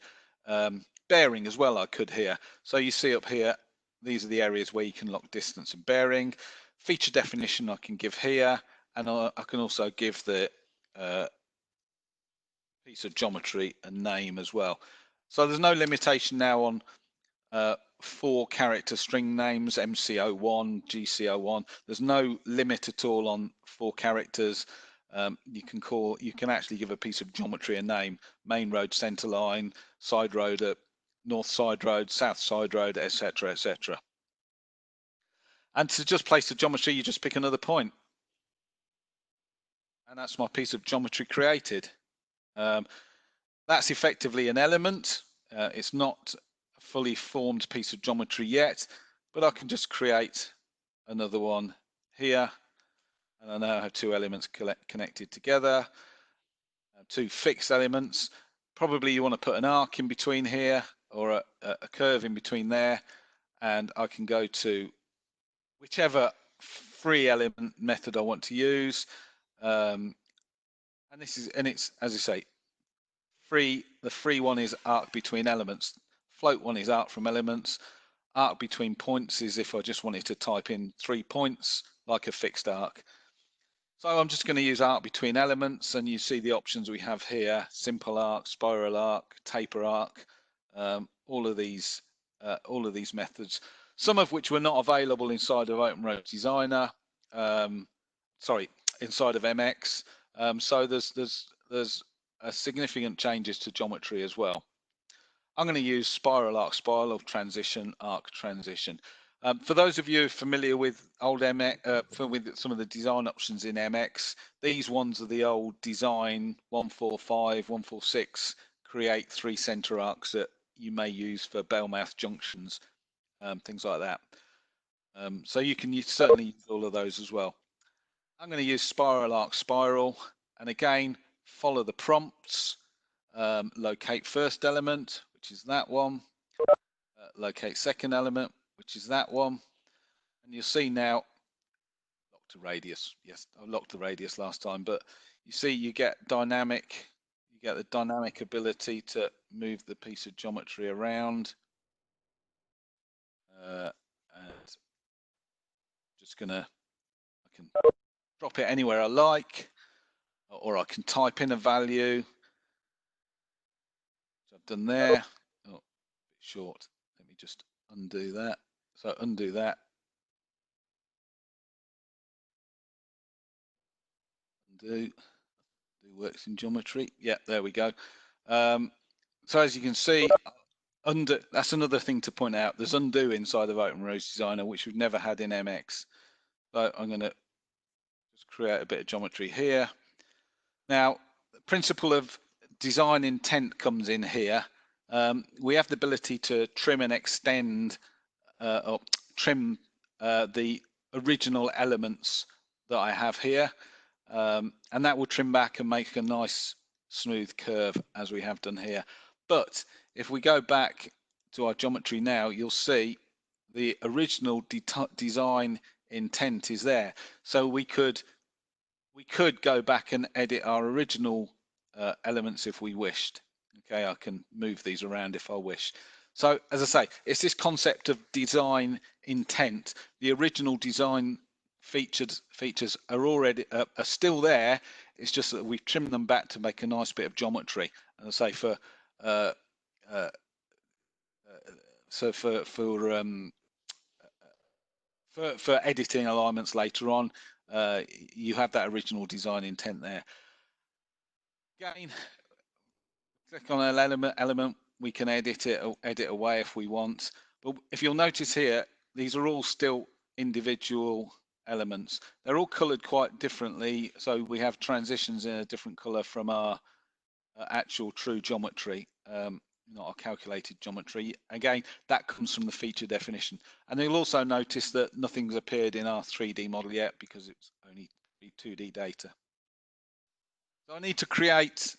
bearing as well, I could here. So you see up here, these are the areas where you can lock distance and bearing. Feature definition I can give here, and I can also give the piece of geometry a name as well. So there's no limitation now on 4-character string names, MC01, GC01. There's no limit at all on 4 characters. You can actually give a piece of geometry a name: main road, center line, side road, north side road, south side road, etc., etc. And to just place the geometry, you just pick another point, and that's my piece of geometry created. That's effectively an element. It's not a fully formed piece of geometry yet, but I can just create another one here, and I now have 2 elements connected together, 2 fixed elements. Probably you want to put an arc in between here, or a curve in between there, and I can go to whichever free element method I want to use, and it's, as I say, free. The free one is arc between elements. Float one is arc from elements. Arc between points is if I just wanted to type in 3 points, like a fixed arc. So I'm just going to use arc between elements, and you see the options we have here: simple arc, spiral arc, taper arc, all of these methods, some of which were not available inside of OpenRoads Designer, inside of MX. So there's significant changes to geometry as well. I'm going to use spiral arc, spiral transition, arc transition. For those of you familiar with old MX, with some of the design options in MX, these ones are the old design 145, 146, create 3 center arcs that you may use for bell-mouth junctions, things like that. So you can certainly use all of those as well. I'm going to use spiral arc, spiral, and again, follow the prompts. Locate first element, which is that one. Locate second element, which is that one. And you'll see now, lock to radius. Yes, I locked the radius last time, but you see you get the dynamic ability to move the piece of geometry around. And just I can drop it anywhere I like, or I can type in a value. done there. Oh, a bit short. Let me just undo that. So undo that. Undo. Do works in geometry. Yeah, there we go. So as you can see, that's another thing to point out. There's undo inside of OpenRose Designer, which we've never had in MX. So I'm going to just create a bit of geometry here. Now, the principle of design intent comes in here. We have the ability to trim and extend or trim the original elements that I have here. And that will trim back and make a nice smooth curve as we have done here. But if we go back to our geometry now, you'll see the original design intent is there. So we could go back and edit our original elements if we wished. Okay, I can move these around if I wish. So as I say, it's this concept of design intent. The original design features are already are still there. It's just that we've trimmed them back to make a nice bit of geometry. And I say for for editing alignments later on, you have that original design intent there. Again, click on an element, we can edit away if we want. But if you'll notice here, these are all still individual elements. They're all colored quite differently, so we have transitions in a different color from our actual true geometry, not our calculated geometry. Again, that comes from the feature definition. And you'll also notice that nothing's appeared in our 3D model yet because it's only 2D data. So I need to create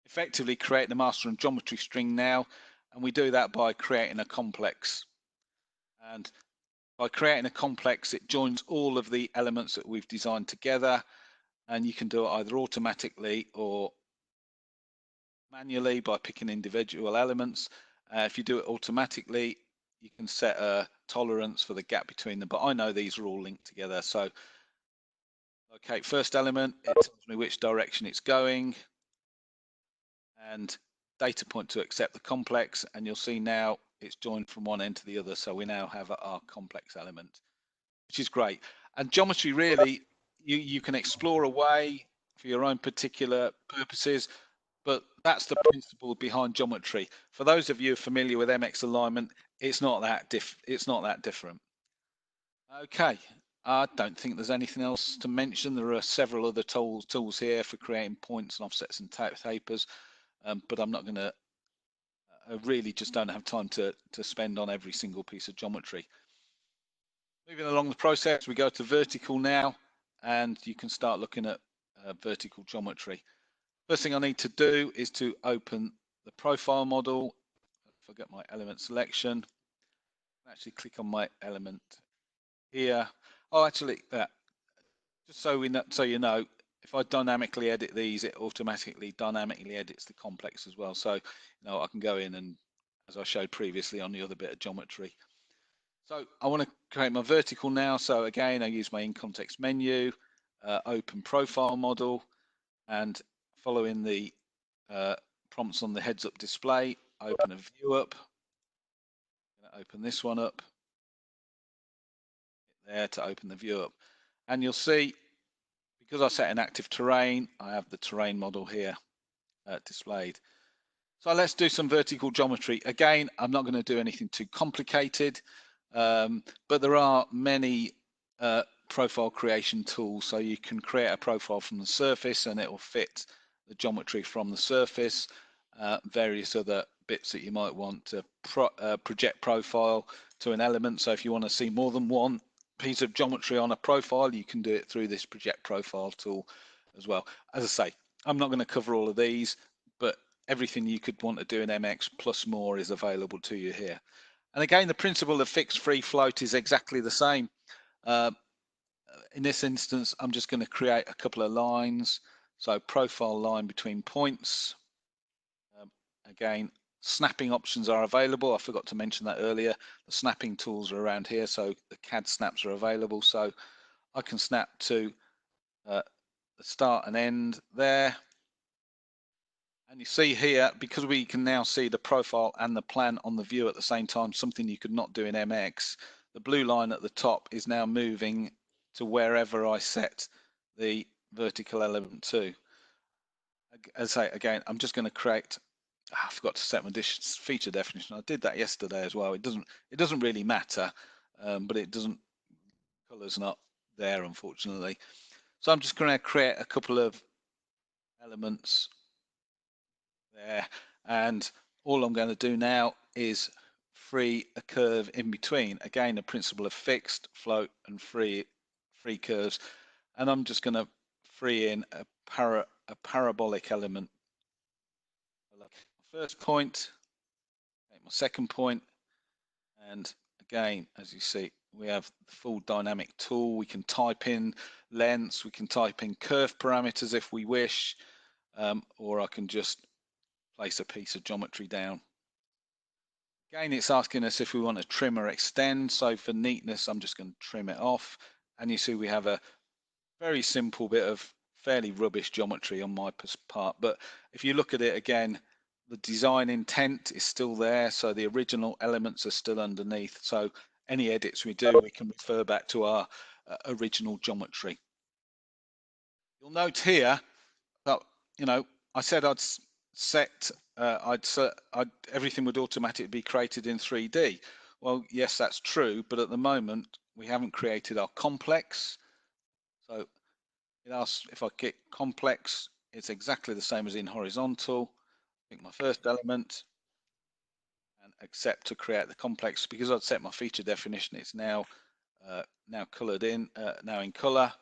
effectively create the master and geometry string now, and we do that by creating a complex. And by creating a complex, it joins all of the elements that we've designed together, and you can do it either automatically or manually by picking individual elements. If you do it automatically, you can set a tolerance for the gap between them, but I know these are all linked together. So okay, first element, it tells me which direction it's going, and data point to accept the complex, and you'll see now it's joined from one end to the other, so we now have our complex element, which is great. And geometry, really, you can explore away for your own particular purposes, but that's the principle behind geometry. For those of you familiar with MX alignment, it's not that different. Okay, I don't think there's anything else to mention. There are several other tools here for creating points and offsets and tapers. But I'm not going to, I really just don't have time to spend on every single piece of geometry. Moving along the process, we go to vertical now, and you can start looking at vertical geometry. First thing I need to do is to open the profile model. Forget my element selection. Actually click on my element here. Oh, actually, just so we know, so you know, if I dynamically edit these, it automatically dynamically edits the complex as well. So, you know, I can go in and, as I showed previously on the other bit of geometry. So I want to create my vertical now. So again, I use my in context menu, open profile model, and following the prompts on the heads up display, open a view up. I'm going to open this one up there to open the view up. And you'll see, because I set an active terrain, I have the terrain model here displayed. So let's do some vertical geometry. Again, I'm not going to do anything too complicated, but there are many profile creation tools. So you can create a profile from the surface and it will fit the geometry from the surface, various other bits that you might want to project profile to an element. So if you want to see more than one piece of geometry on a profile, you can do it through this project profile tool as well. As I say, I'm not going to cover all of these, but everything you could want to do in MX plus more is available to you here. And again, the principle of fixed free float is exactly the same. In this instance, I'm just going to create a couple of lines. So profile line between points. Again, snapping options are available. I forgot to mention that earlier. The snapping tools are around here, so the CAD snaps are available. So I can snap to the start and end there. And you see here, because we can now see the profile and the plan on the view at the same time, something you could not do in MX, the blue line at the top is now moving to wherever I set the vertical element to. As I say, again, I'm just going to create, I forgot to set my feature definition. I did that yesterday as well. It doesn't really matter, but it doesn't, color's not there, unfortunately. So I'm just going to create a couple of elements there, and all I'm going to do now is free a curve in between. Again, the principle of fixed, float, and free curves, and I'm just going to free in a parabolic element. First point, my second point, and again, as you see, we have the full dynamic tool. We can type in lengths, we can type in curve parameters if we wish, or I can just place a piece of geometry down. Again, it's asking us if we want to trim or extend. So for neatness, I'm just going to trim it off. And you see we have a very simple bit of fairly rubbish geometry on my part. But if you look at it again, the design intent is still there. So the original elements are still underneath. So any edits we do, we can refer back to our original geometry. You'll note here that, you know, I said I'd set, everything would automatically be created in 3D. Well, yes, that's true, but at the moment we haven't created our complex. So it asks if I click complex, it's exactly the same as in horizontal. Pick my first element and accept to create the complex. Because I'd set my feature definition, it's now colored in, now in color.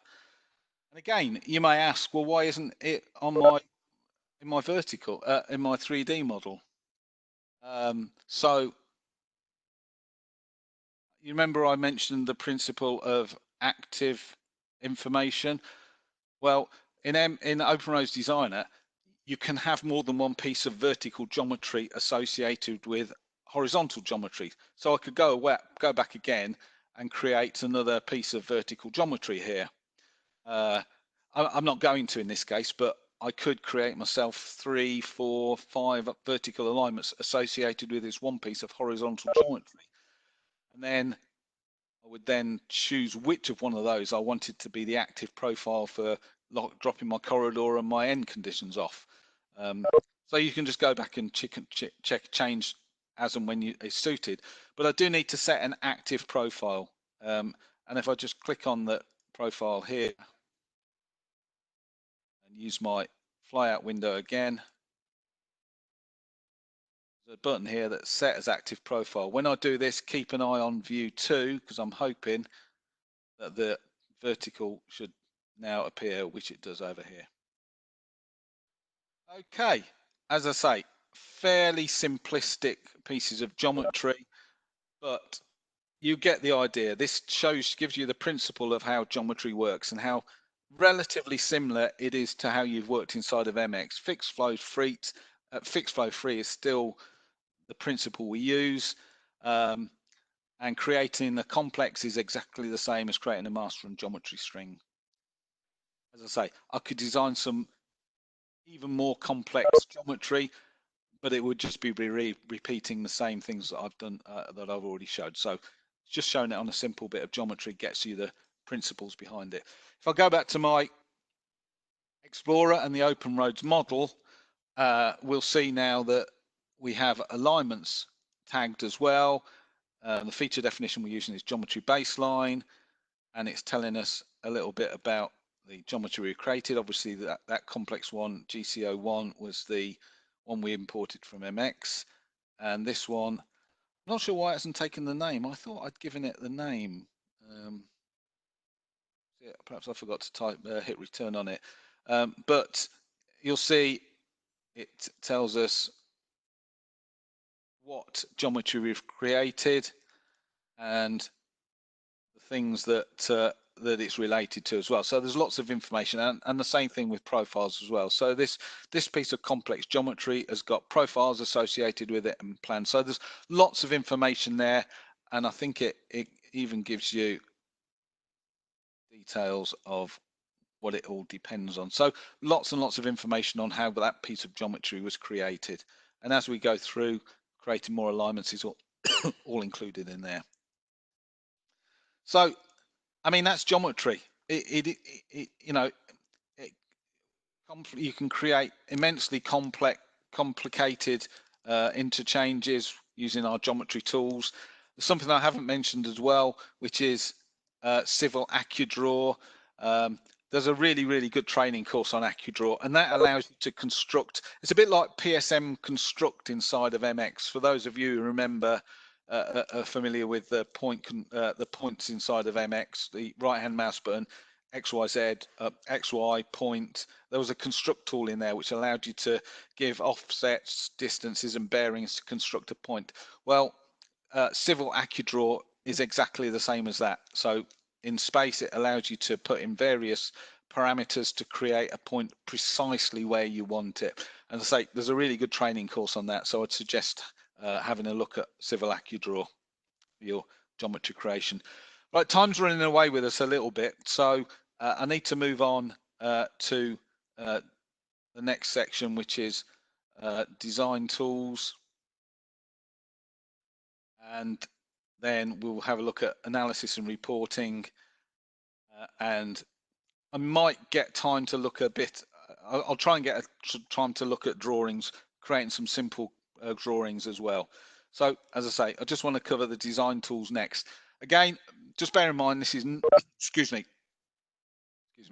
And again, you may ask, well, why isn't it on my vertical, in my 3D model? So you remember I mentioned the principle of active information. Well, in OpenRose Designer, you can have more than one piece of vertical geometry associated with horizontal geometry. So I could go back again and create another piece of vertical geometry here. I'm not going to in this case, but I could create myself 3, 4, 5 vertical alignments associated with this one piece of horizontal geometry. And then I would then choose which of one of those I wanted to be the active profile for dropping my corridor and my end conditions off. So you can just go back and change as and when it's suited. But I do need to set an active profile. And if I just click on the profile here and use my flyout window again, there's a button here that's set as active profile. When I do this, keep an eye on view 2, because I'm hoping that the vertical should now appear, which it does over here. Okay, as I say, fairly simplistic pieces of geometry, but you get the idea. This gives you the principle of how geometry works and how relatively similar it is to how you've worked inside of MX. Fixed flow free is still the principle we use, and creating a complex is exactly the same as creating a master and geometry string. As I say, I could design some even more complex geometry, but it would just be repeating the same things that I've done, that I've already showed. So just showing it on a simple bit of geometry gets you the principles behind it. If I go back to my Explorer and the OpenRoads model, we'll see now that we have alignments tagged as well. The feature definition we're using is geometry baseline, and it's telling us a little bit about the geometry we created. Obviously, that complex one, GCO1, was the one we imported from MX, and this one, I'm not sure why it hasn't taken the name. I thought I'd given it the name. Yeah, perhaps I forgot to hit return on it, but you'll see it tells us what geometry we've created and the things that that it's related to as well. So there's lots of information, and the same thing with profiles as well. So this piece of complex geometry has got profiles associated with it and plans. So there's lots of information there, and I think it even gives you details of what it all depends on. So lots and lots of information on how that piece of geometry was created. And as we go through, creating more alignments is all, all included in there. So, I mean, that's geometry. You know, you can create immensely complicated interchanges using our geometry tools. There's something I haven't mentioned as well, which is Civil AccuDraw. There's a really good training course on AccuDraw, and that allows you to construct. It's a bit like PSM Construct inside of MX. For those of you who remember, are familiar with the points inside of MX, the right-hand mouse button, XYZ, XY point. There was a construct tool in there which allowed you to give offsets, distances, and bearings to construct a point. Well, Civil AccuDraw is exactly the same as that. So in space, it allows you to put in various parameters to create a point precisely where you want it. And I say there's a really good training course on that. So I'd suggest having a look at Civil AccuDraw for your geometry creation. Right, time's running away with us a little bit, so I need to move on to the next section, which is design tools, and then we'll have a look at analysis and reporting, and I might get time to look a bit. I'll try and get time to look at drawings, creating some simple drawings as well. So as I say, I just want to cover the design tools next. Again, just bear in mind, this is, excuse me,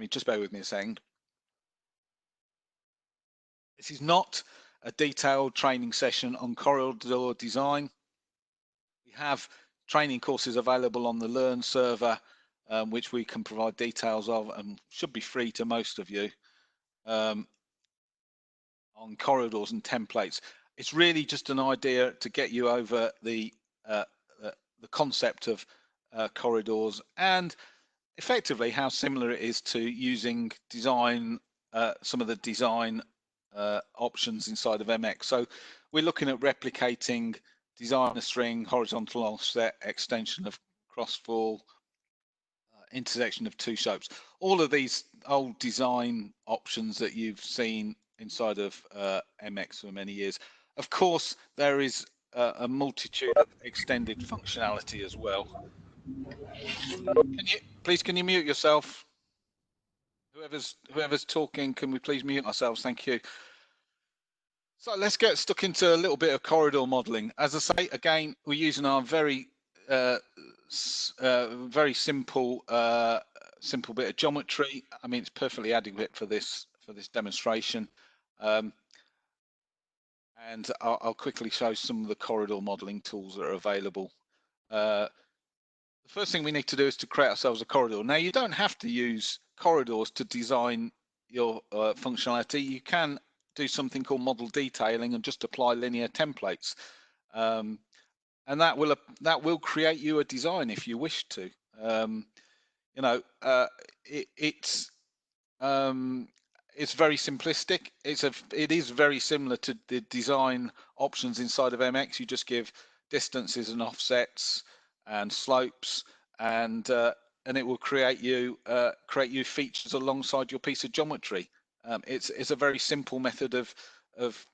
just bear with me a second. This is not a detailed training session on corridor design. We have training courses available on the Learn server, which we can provide details of and should be free to most of you, on corridors and templates. It's really just an idea to get you over the concept of corridors and effectively how similar it is to using design, some of the design options inside of MX. So we're looking at replicating designer string, horizontal offset, extension of crossfall, intersection of two shapes. All of these old design options that you've seen inside of MX for many years. Of course, there is a multitude of extended functionality as well. Can you mute yourself? Whoever's talking, can we please mute ourselves? Thank you. So let's get stuck into a little bit of corridor modeling. As I say, again, we're using our very simple bit of geometry. I mean, it's perfectly adequate for this demonstration. And I'll quickly show some of the corridor modeling tools that are available. The first thing we need to do is to create ourselves a corridor. Now, you don't have to use corridors to design your functionality. You can do something called model detailing and just apply linear templates, and that will create you a design if you wish to. You know, it's very simplistic. It is very similar to the design options inside of MX. You just give distances and offsets and slopes, and it will create you features alongside your piece of geometry. It's a very simple method of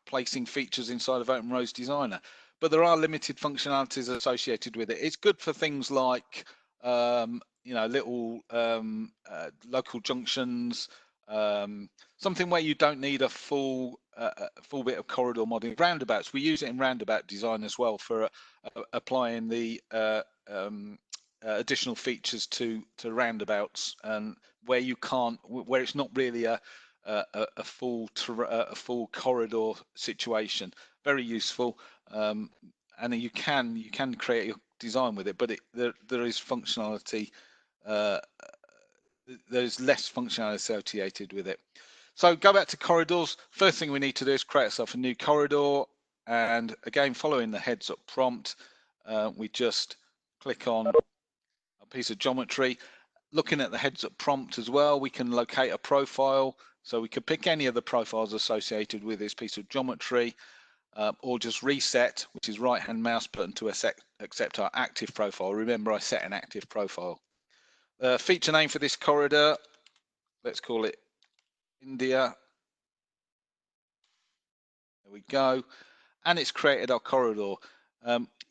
placing features inside of OpenRose Designer, but there are limited functionalities associated with it. It's good for things like you know, little local junctions, something where you don't need a full bit of corridor modeling. Roundabouts, we use it in roundabout design as well for applying the additional features to roundabouts, and where it's not really a full corridor situation. Very useful, and you can create your design with it, but there is functionality. There's less functionality associated with it. So go back to corridors. First thing we need to do is create ourselves a new corridor, and again, following the heads up prompt, we just click on a piece of geometry. Looking at the heads up prompt as well, we can locate a profile. So we could pick any of the profiles associated with this piece of geometry, or just reset, which is right hand mouse button to accept our active profile. Remember, I set an active profile. Feature name for this corridor, let's call it India. There we go. And it's created our corridor.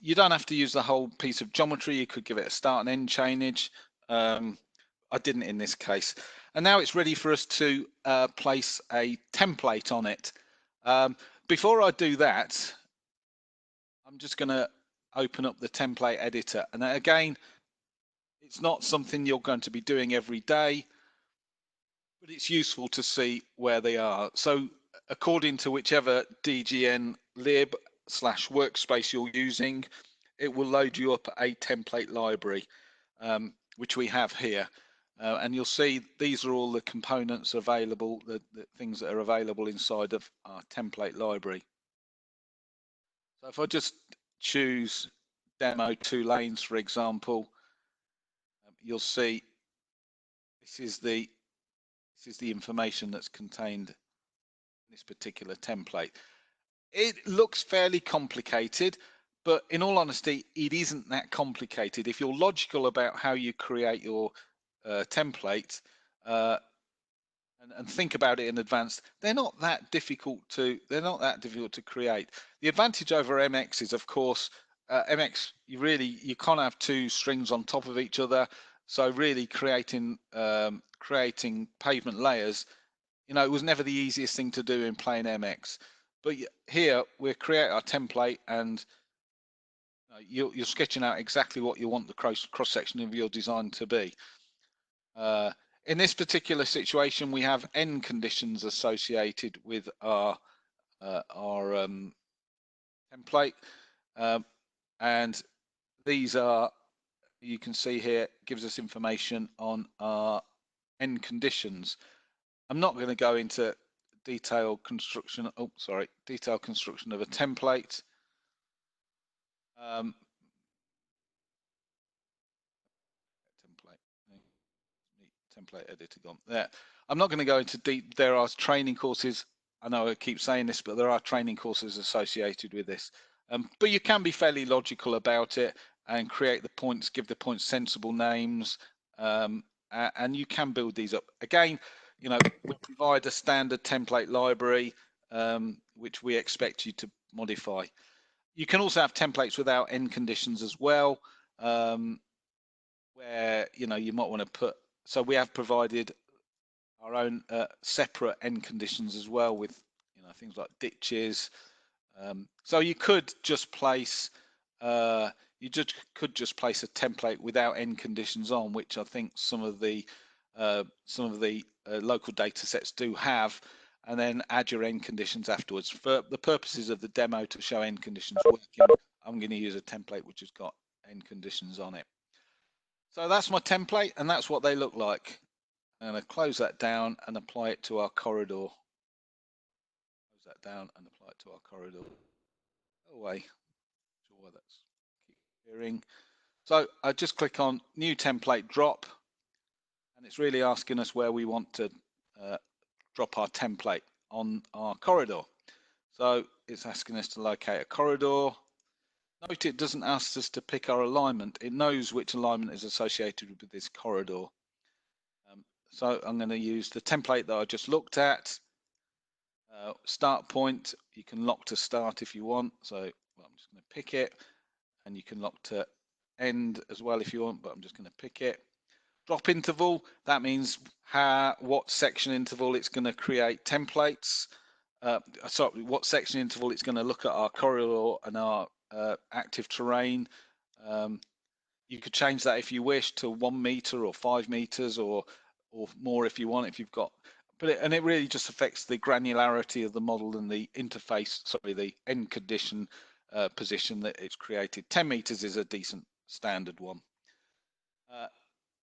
You don't have to use the whole piece of geometry. You could give it a start and end chainage. I didn't in this case. And now it's ready for us to place a template on it. Before I do that, I'm just going to open up the template editor. And again, it's not something you're going to be doing every day, but it's useful to see where they are. So according to whichever DGN lib / workspace you're using, it will load you up a template library, which we have here. And you'll see these are all the components available, the things that are available inside of our template library. So if I just choose demo 2 lanes, for example, you'll see this is the information that's contained in this particular template. It looks fairly complicated, but in all honesty, it isn't that complicated. If you're logical about how you create your template and think about it in advance, they're not that difficult to create. The advantage over MX is, of course, MX you can't have 2 strings on top of each other. So really creating pavement layers, it was never the easiest thing to do in plain MX. But here we create our template, and you're sketching out exactly what you want the cross section of your design to be. In this particular situation, we have end conditions associated with our template, and these are, you can see here, gives us information on our end conditions. I'm not going to go into detailed construction of a template. Template editor gone there. I'm not going to go into deep. There are training courses. I know I keep saying this, but there are training courses associated with this. But you can be fairly logical about it and create the points, give the points sensible names, and you can build these up. Again, we provide a standard template library, which we expect you to modify. You can also have templates without end conditions as well, where you might want to put. So we have provided our own separate end conditions as well, with things like ditches. So you could just place a template without end conditions on, which I think some of the local data sets do have, and then add your end conditions afterwards. For the purposes of the demo to show end conditions working, I'm going to use a template which has got end conditions on it. So that's my template, and that's what they look like. I'm going to close that down and apply it to our corridor. Close that down and apply it to our corridor. Go away. Sure why that's keep appearing. So I just click on New Template Drop, and it's really asking us where we want to drop our template on our corridor. So it's asking us to locate a corridor. Note it doesn't ask us to pick our alignment. It knows which alignment is associated with this corridor. So I'm going to use the template that I just looked at. Start point, you can lock to start if you want. So I'm just going to pick it, and you can lock to end as well if you want, but I'm just going to pick it. Drop interval, that means what section interval it's going to create templates. Sorry, what section interval it's going to look at our corridor and our active terrain. You could change that if you wish to 1 meter or 5 meters or more if you want, if you've got, and it really just affects the granularity of the model and the interface, sorry, the end condition position that it's created. 10 meters is a decent standard one.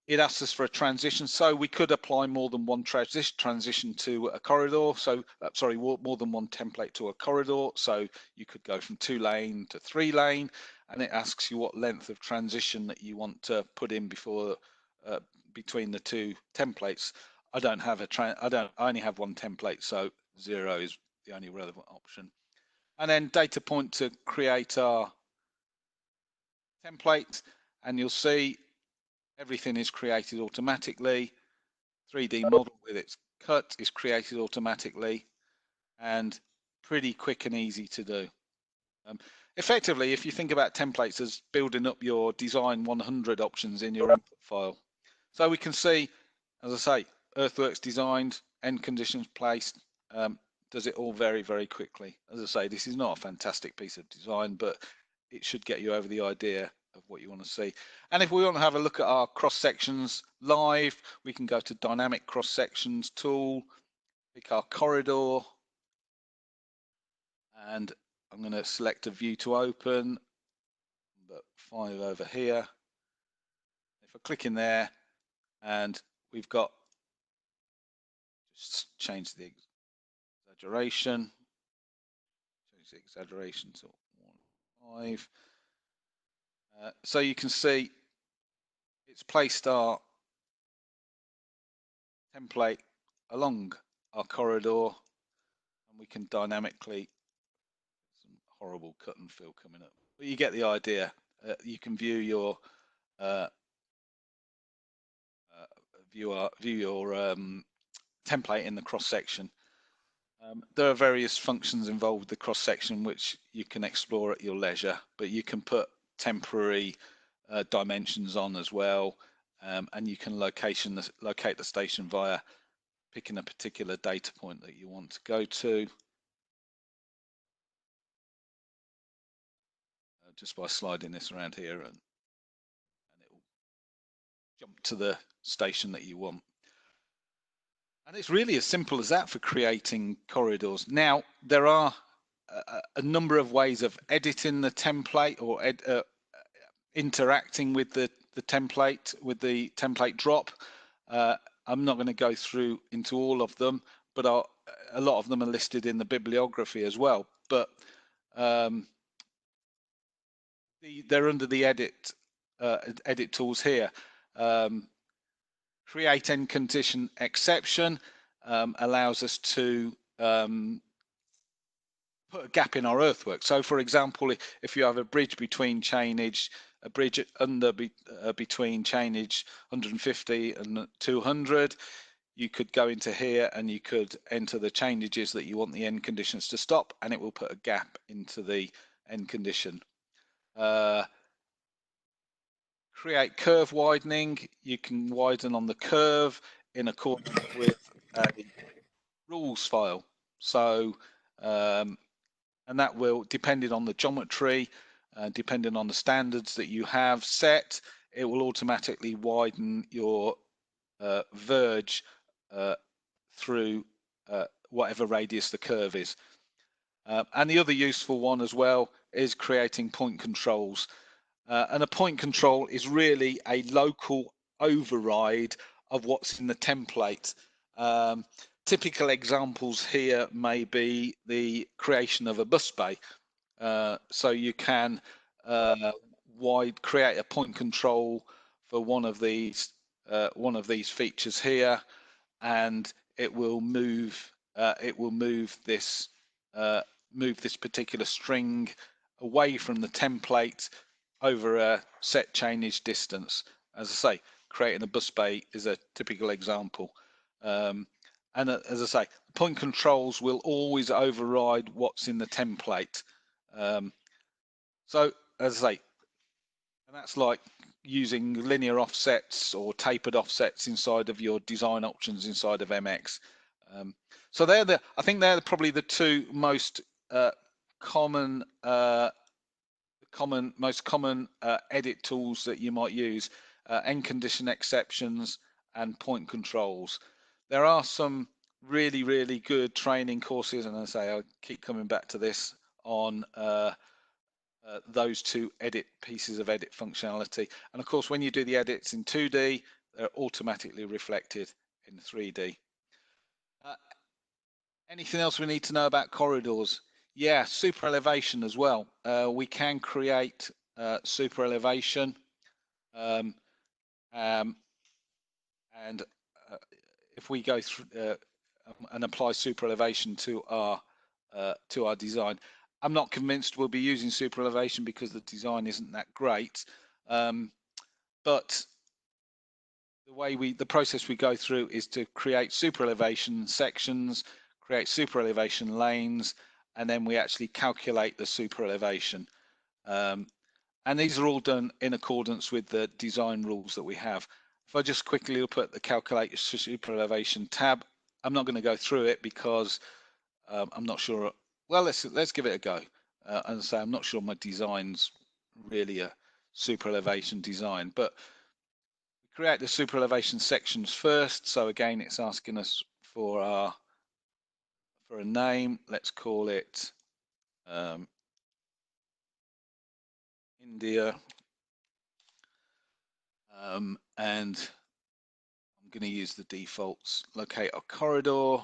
It asks us for a transition, so we could apply more than one transition to a corridor. So, sorry, more than one template to a corridor. So you could go from 2 lane to 3 lane, and it asks you what length of transition that you want to put in before between the 2 templates. I don't have I only have 1 template, so 0 is the only relevant option. And then data point to create our template, and you'll see everything is created automatically. 3D model with its cut is created automatically and pretty quick and easy to do. Effectively, if you think about templates as building up your design 100 options in your input file. So we can see, as I say, earthworks designed, end conditions placed, does it all very, very quickly. As I say, this is not a fantastic piece of design, but it should get you over the idea of what you want to see. And if we want to have a look at our cross sections live, we can go to Dynamic Cross Sections tool, pick our corridor, and I'm going to select a view to open, but 5 over here. If I click in there, and we've got, just change the exaggeration, to 1.5. So you can see it's placed our template along our corridor, and we can dynamically, some horrible cut and fill coming up, but you get the idea. You can view your template in the cross section. There are various functions involved with the cross section which you can explore at your leisure, but you can put temporary dimensions on as well, and you can locate the station via picking a particular data point that you want to go to, just by sliding this around here, and it will jump to the station that you want. And it's really as simple as that for creating corridors. Now, there are a number of ways of editing the template or interacting with the template, with the template drop. I'm not going to go through into all of them, but a lot of them are listed in the bibliography as well. But they're under the edit tools here. Create end condition exception allows us to put a gap in our earthwork. So, for example, if you have a bridge between chainage, a bridge between chainage 150 and 200, you could go into here and you could enter the chainages that you want the end conditions to stop, and it will put a gap into the end condition. Create curve widening. You can widen on the curve in accordance with a rules file. So, and that will, depending on the geometry, depending on the standards that you have set, it will automatically widen your verge through whatever radius the curve is. And the other useful one as well is creating point controls. And a point control is really a local override of what's in the template. Typical examples here may be the creation of a bus bay. So you can create a point control for one of these features here, and it will move this particular string away from the template over a set chainage distance. As I say, creating a bus bay is a typical example. And as I say, point controls will always override what's in the template. So as I say, and that's like using linear offsets or tapered offsets inside of your design options inside of MX. So I think they're probably the two most most common edit tools that you might use: end condition exceptions and point controls. There are some really, really good training courses, and as I say, I keep coming back to this, on those two pieces of edit functionality. And of course, when you do the edits in 2D, they're automatically reflected in 3D. Anything else we need to know about corridors? Yeah, super elevation as well. We can create super elevation, and if we go through and apply super elevation to our design, I'm not convinced we'll be using super elevation because the design isn't that great. But the process we go through is to create super elevation sections, create super elevation lanes, and then we actually calculate the super elevation. And these are all done in accordance with the design rules that we have. If I just quickly look at the calculate super elevation tab, I'm not going to go through it because I'm not sure. Well, let's give it a go. And say I'm not sure my design's really a super elevation design, but we create the super elevation sections first. So again, it's asking us for a name. Let's call it India, and I'm going to use the defaults. Locate our corridor,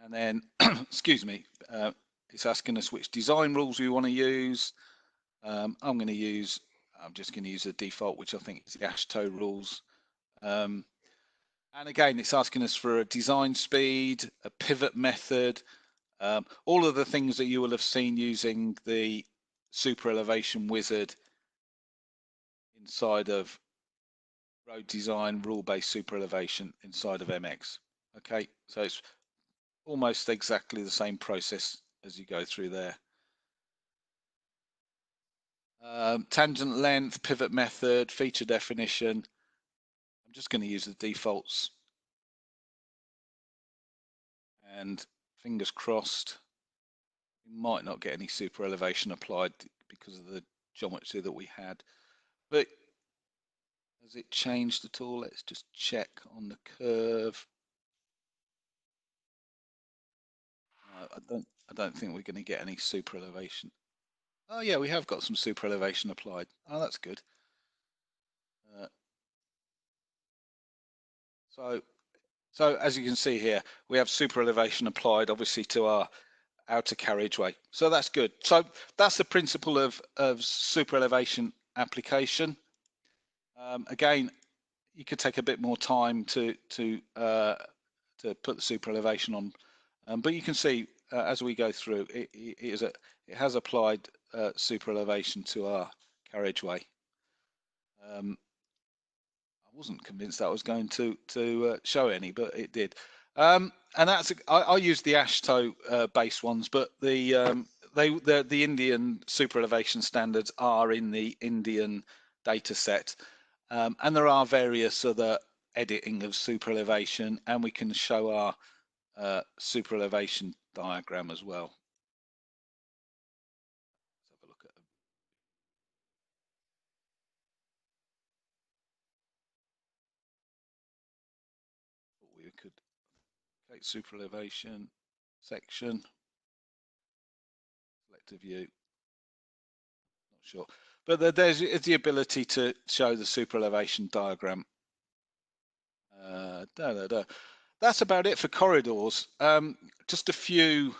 and then excuse me, it's asking us which design rules we want to use. I'm just going to use the default, which I think is the AASHTO rules. And again, it's asking us for a design speed, a pivot method, all of the things that you will have seen using the super elevation wizard inside of road design, rule-based super elevation inside of MX. Okay, so it's almost exactly the same process as you go through there. Tangent length, pivot method, feature definition. I'm just going to use the defaults. And fingers crossed, we might not get any super elevation applied because of the geometry that we had. But has it changed at all? Let's just check on the curve. I don't think we're going to get any super elevation. Oh yeah, we have got some super elevation applied. Oh, that's good. So as you can see here, we have super elevation applied, obviously, to our outer carriageway. So that's good. So that's the principle of super elevation application. Again, you could take a bit more time to put the super elevation on, but you can see as we go through, it has applied super elevation to our carriageway. I wasn't convinced that was going to show any, but it did. And that's I use the AASHTO base ones, but the Indian super elevation standards are in the Indian data set, and there are various other editing of super elevation, and we can show our super elevation diagram as well. Let's have a look at them. We could take super elevation section, select a view. Not sure, but there's the ability to show the super elevation diagram. That's about it for corridors. Just a few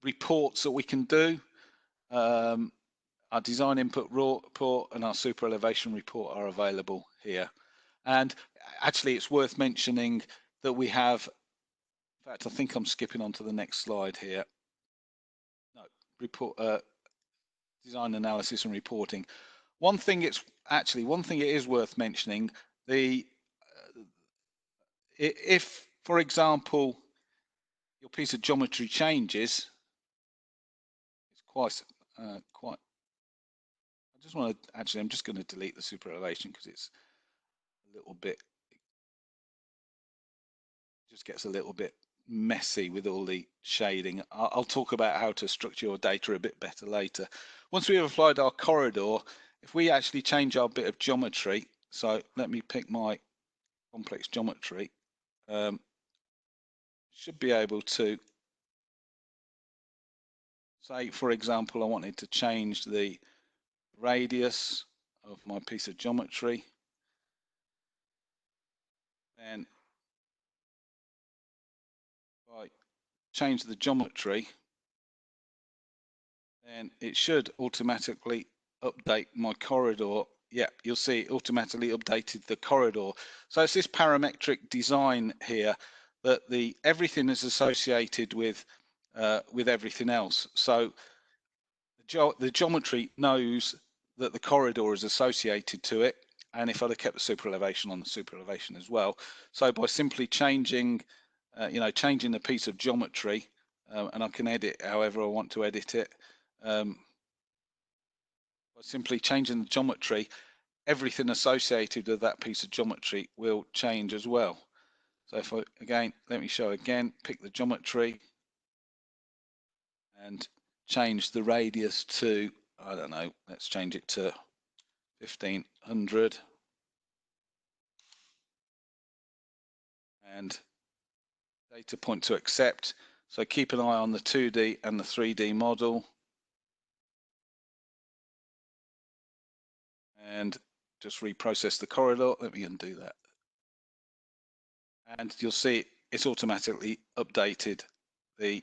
reports that we can do. Our design input report and our super elevation report are available here. And actually, it's worth mentioning that we have, in fact, I think I'm skipping on to the next slide here. No, report, design analysis and reporting. One thing it is worth mentioning, if, for example, your piece of geometry changes, it's quite, I just want to, actually, I'm just going to delete the super elevation because it's a little bit, just gets a little bit messy with all the shading. I'll talk about how to structure your data a bit better later. Once we've applied our corridor, if we actually change our bit of geometry, so let me pick my complex geometry, should be able to say, for example, I wanted to change the radius of my piece of geometry, and if I change the geometry, then it should automatically update my corridor. Yeah, you'll see it automatically updated the corridor. So it's this parametric design here that everything is associated with everything else. So the geometry knows that the corridor is associated to it, and if I'd have kept the super elevation on the super elevation as well. So by simply changing, changing the piece of geometry, and I can edit however I want to edit it, by simply changing the geometry, everything associated with that piece of geometry will change as well. So if I, again, let me show again, pick the geometry and change the radius to, I don't know, let's change it to 1500. And data point to accept. So keep an eye on the 2D and the 3D model. And just reprocess the corridor. Let me undo that. And you'll see it's automatically updated the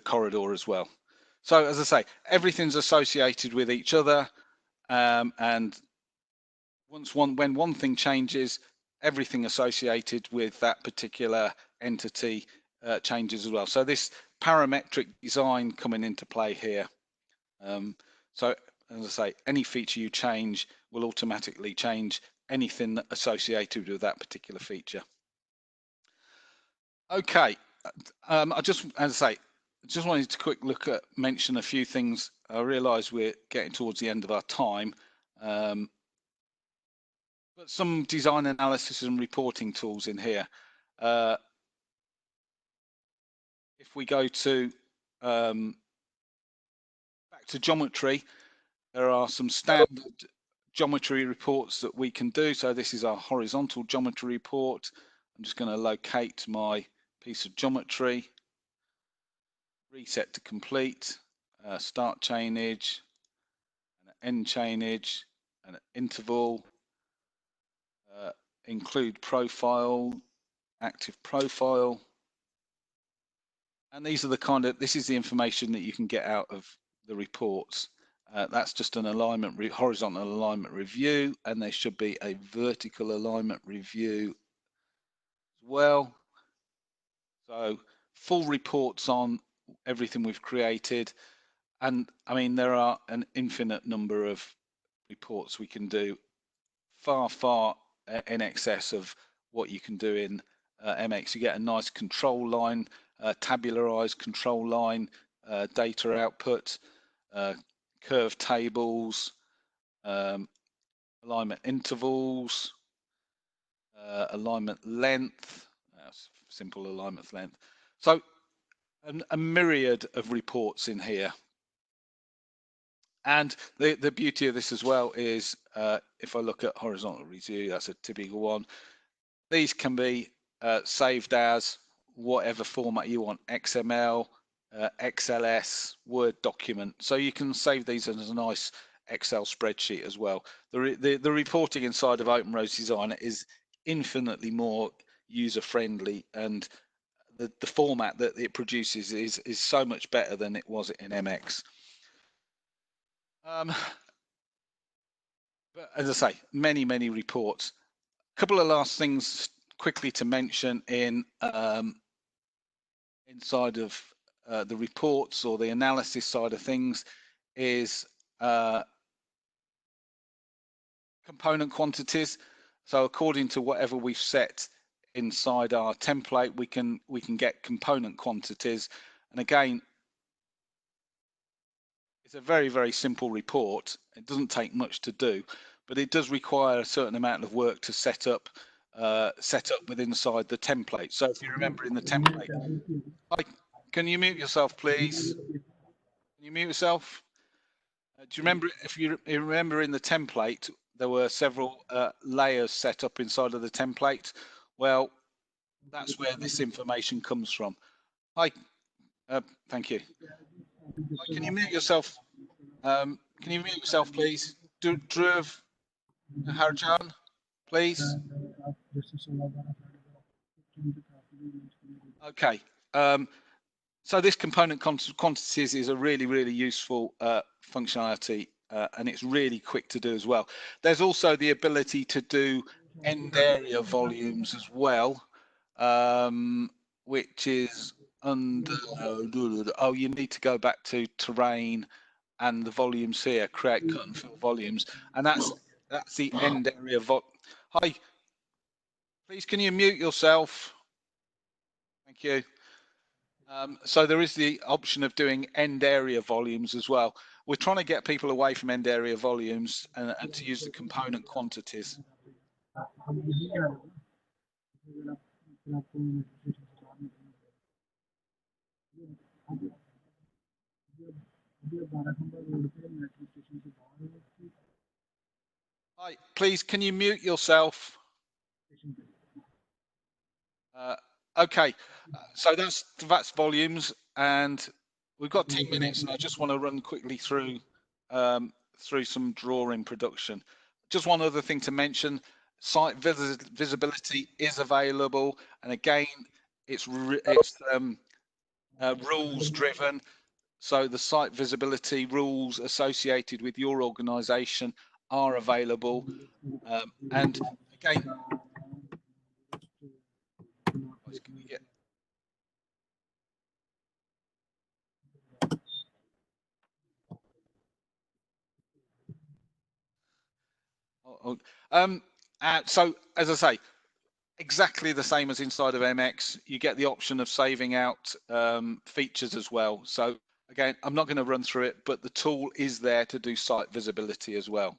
corridor as well. So as I say, everything's associated with each other, and when one thing changes, everything associated with that particular entity changes as well. So this parametric design coming into play here. So as I say, any feature you change will automatically change anything associated with that particular feature. Okay, I just, as I say, just wanted to quick look at, mention a few things. I realise we're getting towards the end of our time, but some design analysis and reporting tools in here. If we go to back to geometry, there are some standard geometry reports that we can do. So this is our horizontal geometry report. I'm just going to locate my piece of geometry, reset to complete, start chainage, an end chainage, an interval, include profile, active profile. And these are the kind of, this is the information that you can get out of the reports. That's just an alignment, horizontal alignment review, and there should be a vertical alignment review as well. So full reports on everything we've created. And I mean, there are an infinite number of reports we can do, far, far in excess of what you can do in MX. You get a nice control line, tabularized control line, data output, curve tables, alignment intervals, alignment length, simple alignment length. So a myriad of reports in here. And the beauty of this as well is, if I look at horizontal review, that's a typical one. These can be saved as whatever format you want, XML, XLS, Word document. So you can save these as a nice Excel spreadsheet as well. The reporting inside of OpenRoads Designer is infinitely more user-friendly, and the format that it produces is so much better than it was in MX. But as I say, many reports. A couple of last things quickly to mention in inside of the reports or the analysis side of things is component quantities. So according to whatever we've set inside our template, we can get component quantities. And again, it's a very simple report. It doesn't take much to do, but it does require a certain amount of work to set up with inside the template. So if you remember in the template, can you mute yourself, please? Can you mute yourself? Do you remember, if you remember in the template, there were several layers set up inside of the template? Well, that's where this information comes from. Hi, thank you. Can you mute yourself? Can you mute yourself, please? Dhruv Harijan, please. Okay. So this component quantities is a really useful functionality, and it's really quick to do as well. There's also the ability to do end area volumes as well, which is under, oh, you need to go back to terrain and the volumes here, create cut and fill volumes, and that's the end area. Hi, please can you mute yourself? Thank you. So there is the option of doing end area volumes as well. We're trying to get people away from end area volumes and to use the component quantities. Hi, please can you mute yourself? Okay, so that's volumes, and we've got 10 minutes, and I just want to run quickly through some drawing production. Just one other thing to mention: site visibility is available, and again, it's rules driven. So the site visibility rules associated with your organisation are available, and again. Can we get so as I say, exactly the same as inside of MX, you get the option of saving out features as well. So again, I'm not going to run through it, but the tool is there to do site visibility as well.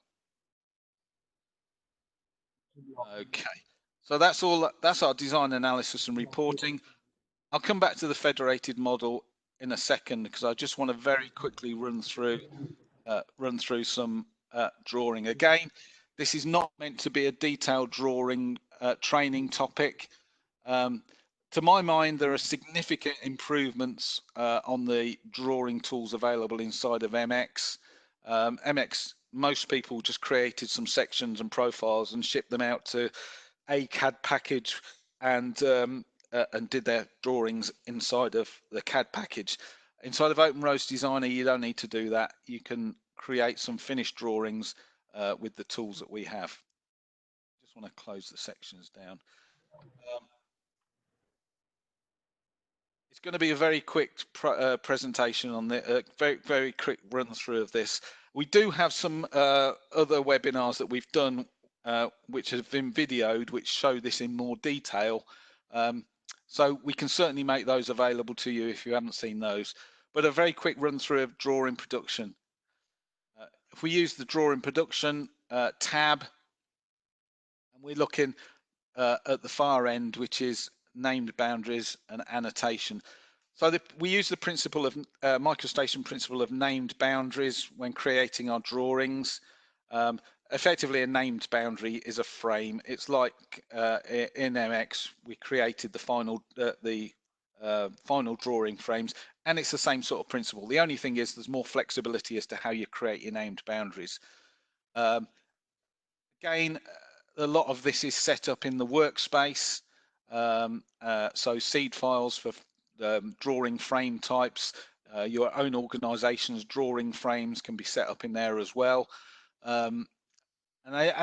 Okay, so that's all. That's our design analysis and reporting. I'll come back to the federated model in a second because I just want to very quickly run through some drawing. Again, this is not meant to be a detailed drawing training topic. To my mind, there are significant improvements on the drawing tools available inside of MX. MX, most people just created some sections and profiles and shipped them out to a CAD package and did their drawings inside of the CAD package. Inside of OpenRose Designer, you don't need to do that. You can create some finished drawings with the tools that we have. Just want to close the sections down. It's going to be a very quick presentation on the very quick run through of this. We do have some other webinars that we've done which have been videoed, which show this in more detail. So we can certainly make those available to you if you haven't seen those. But a very quick run through of drawing production. If we use the drawing production tab, and we're looking at the far end, which is named boundaries and annotation. So we use the principle of MicroStation principle of named boundaries when creating our drawings. Effectively, a named boundary is a frame. It's like in MX, we created the final drawing frames, and it's the same sort of principle. The only thing is there's more flexibility as to how you create your named boundaries. Again, a lot of this is set up in the workspace. So seed files for drawing frame types, your own organization's drawing frames can be set up in there as well. And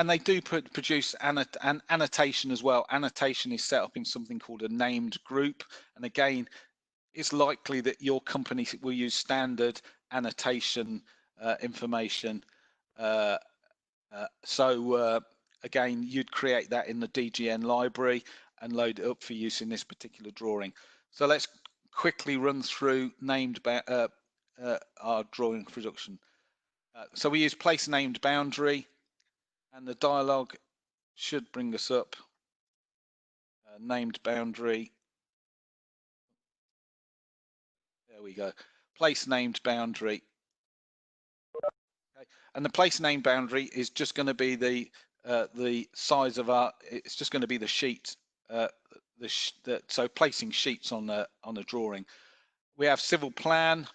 they do produce an annotation as well. Annotation is set up in something called a named group. And again, it's likely that your company will use standard annotation information. Again, you'd create that in the DGN library and load it up for use in this particular drawing. So let's quickly run through named our drawing production. So we use place named boundary, and the dialog should bring us up named boundary. There we go. Place named boundary. Okay. And the place named boundary is just going to be the size of our. It's just going to be the sheet. So placing sheets on a drawing. We have civil plan.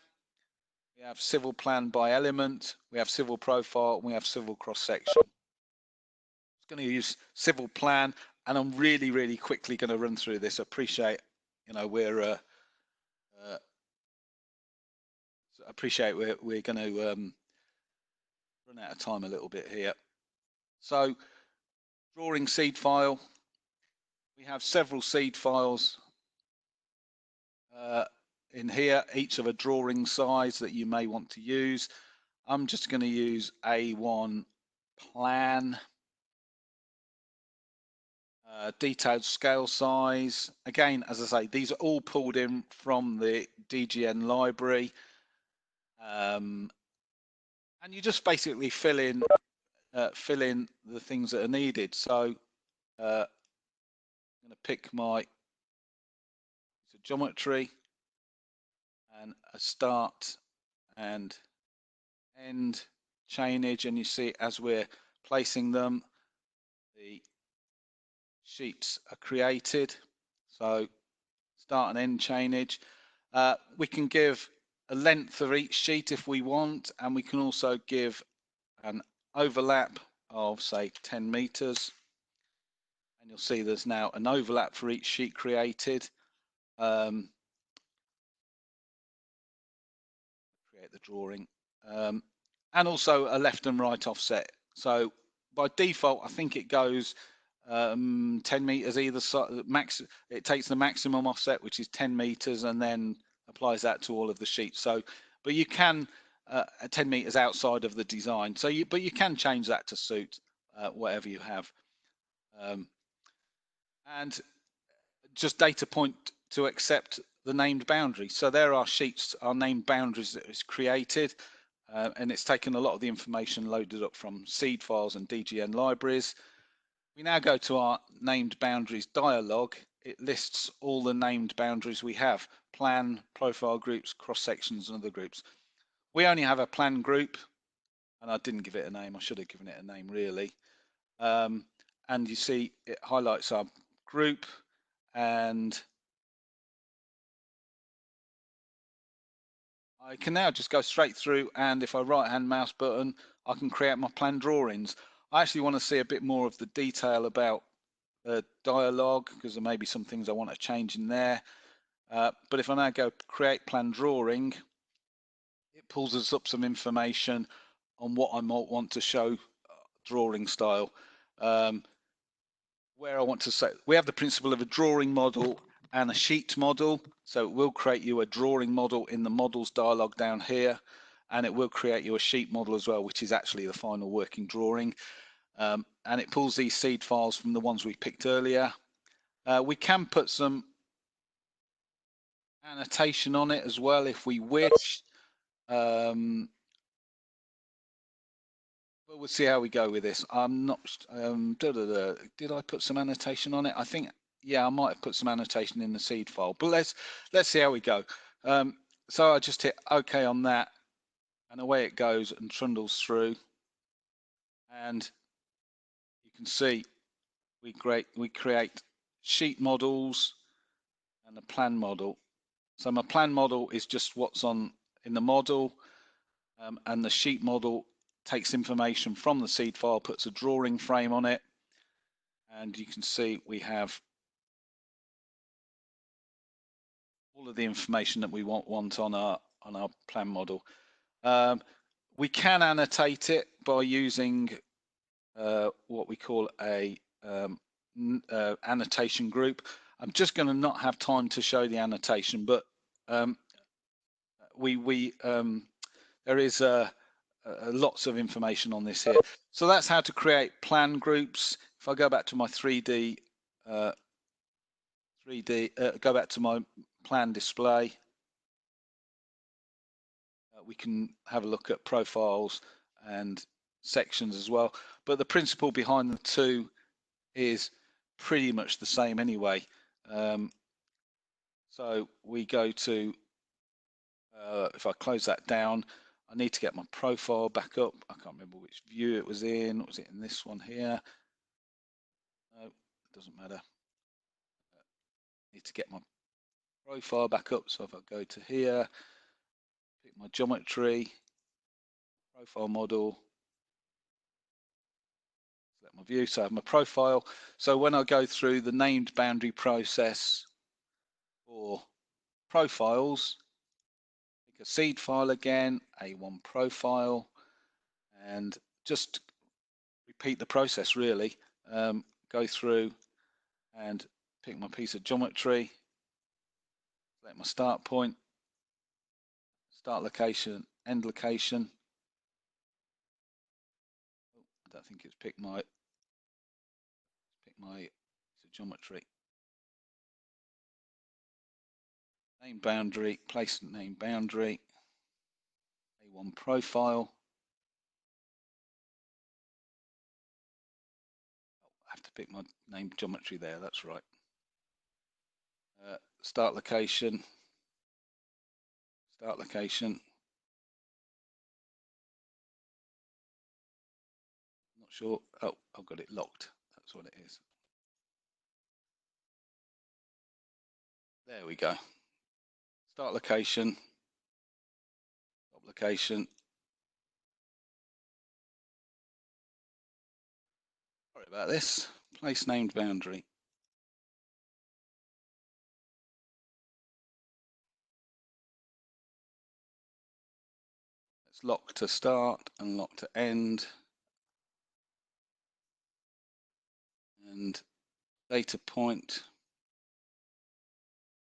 We have civil plan by element. We have civil profile. And we have civil cross section. I'm going to use civil plan, and I'm really quickly going to run through this. I appreciate, we're going to run out of time a little bit here. So drawing seed file. We have several seed files in here, each of a drawing size that you may want to use. I'm just going to use A1 plan. Detailed scale size. Again, as I say, these are all pulled in from the DGN library. And you just basically fill in the things that are needed. So I'm going to pick my geometry and a start and end chainage, and you see as we're placing them, the sheets are created. So start and end chainage. We can give a length of each sheet if we want, and we can also give an overlap of say 10 meters. And you'll see there's now an overlap for each sheet created. Create the drawing. And also a left and right offset. So by default, I think it goes 10 meters either side. It takes the maximum offset, which is 10 meters, and then applies that to all of the sheets. So, but you can 10 meters outside of the design. So, but you can change that to suit whatever you have. And just data point to accept the named boundary. So there are sheets, are named boundaries that is created, and it's taken a lot of the information loaded up from seed files and DGN libraries. We now go to our named boundaries dialog. It lists all the named boundaries we have: plan, profile groups, cross sections, and other groups. We only have a plan group, and I didn't give it a name. I should have given it a name really. And you see it highlights our group, and I can now just go straight through, and if I right hand mouse button, I can create my plan drawings. I actually want to see a bit more of the detail about dialogue, because there may be some things I want to change in there. But if I now go create plan drawing, it pulls us up some information on what I might want to show drawing style. Where I want to say, we have the principle of a drawing model and a sheet model. So it will create you a drawing model in the models dialog down here, and it will create you a sheet model as well, which is actually the final working drawing. And it pulls these seed files from the ones we picked earlier. We can put some annotation on it as well if we wish. But we'll see how we go with this. I'm not. Did I put some annotation on it? I think, yeah, I might have put some annotation in the seed file. But let's see how we go. So I just hit OK on that, and away it goes and trundles through. And you can see we create sheet models and a plan model. So my plan model is just what's on in the model, and the sheet model takes information from the seed file, puts a drawing frame on it, and you can see we have all of the information that we want on our plan model. We can annotate it by using what we call a annotation group. I'm just going to not have time to show the annotation, but there is lots of information on this here. So that's how to create plan groups. If I go back to my 3D, go back to my plan display, we can have a look at profiles and sections as well. But the principle behind the two is pretty much the same anyway. So we go to, if I close that down, I need to get my profile back up. I can't remember which view it was in. Was it in this one here? No, it doesn't matter. I need to get my profile back up. So if I go to here, pick my geometry, profile model, select my view. So I have my profile. So when I go through the named boundary process for profiles, pick a seed file again, A1 profile, and just repeat the process really. Go through and pick my piece of geometry, select my start point, start location, end location, I don't think it's picked my geometry. Name boundary, place name boundary, A1 profile. Oh, I have to pick my name geometry there, that's right. Start location. Start location. Not sure. Oh, I've got it locked. That's what it is. There we go. Start location. Stop location. Sorry about this. Place named boundary. It's lock to start and lock to end. And data point.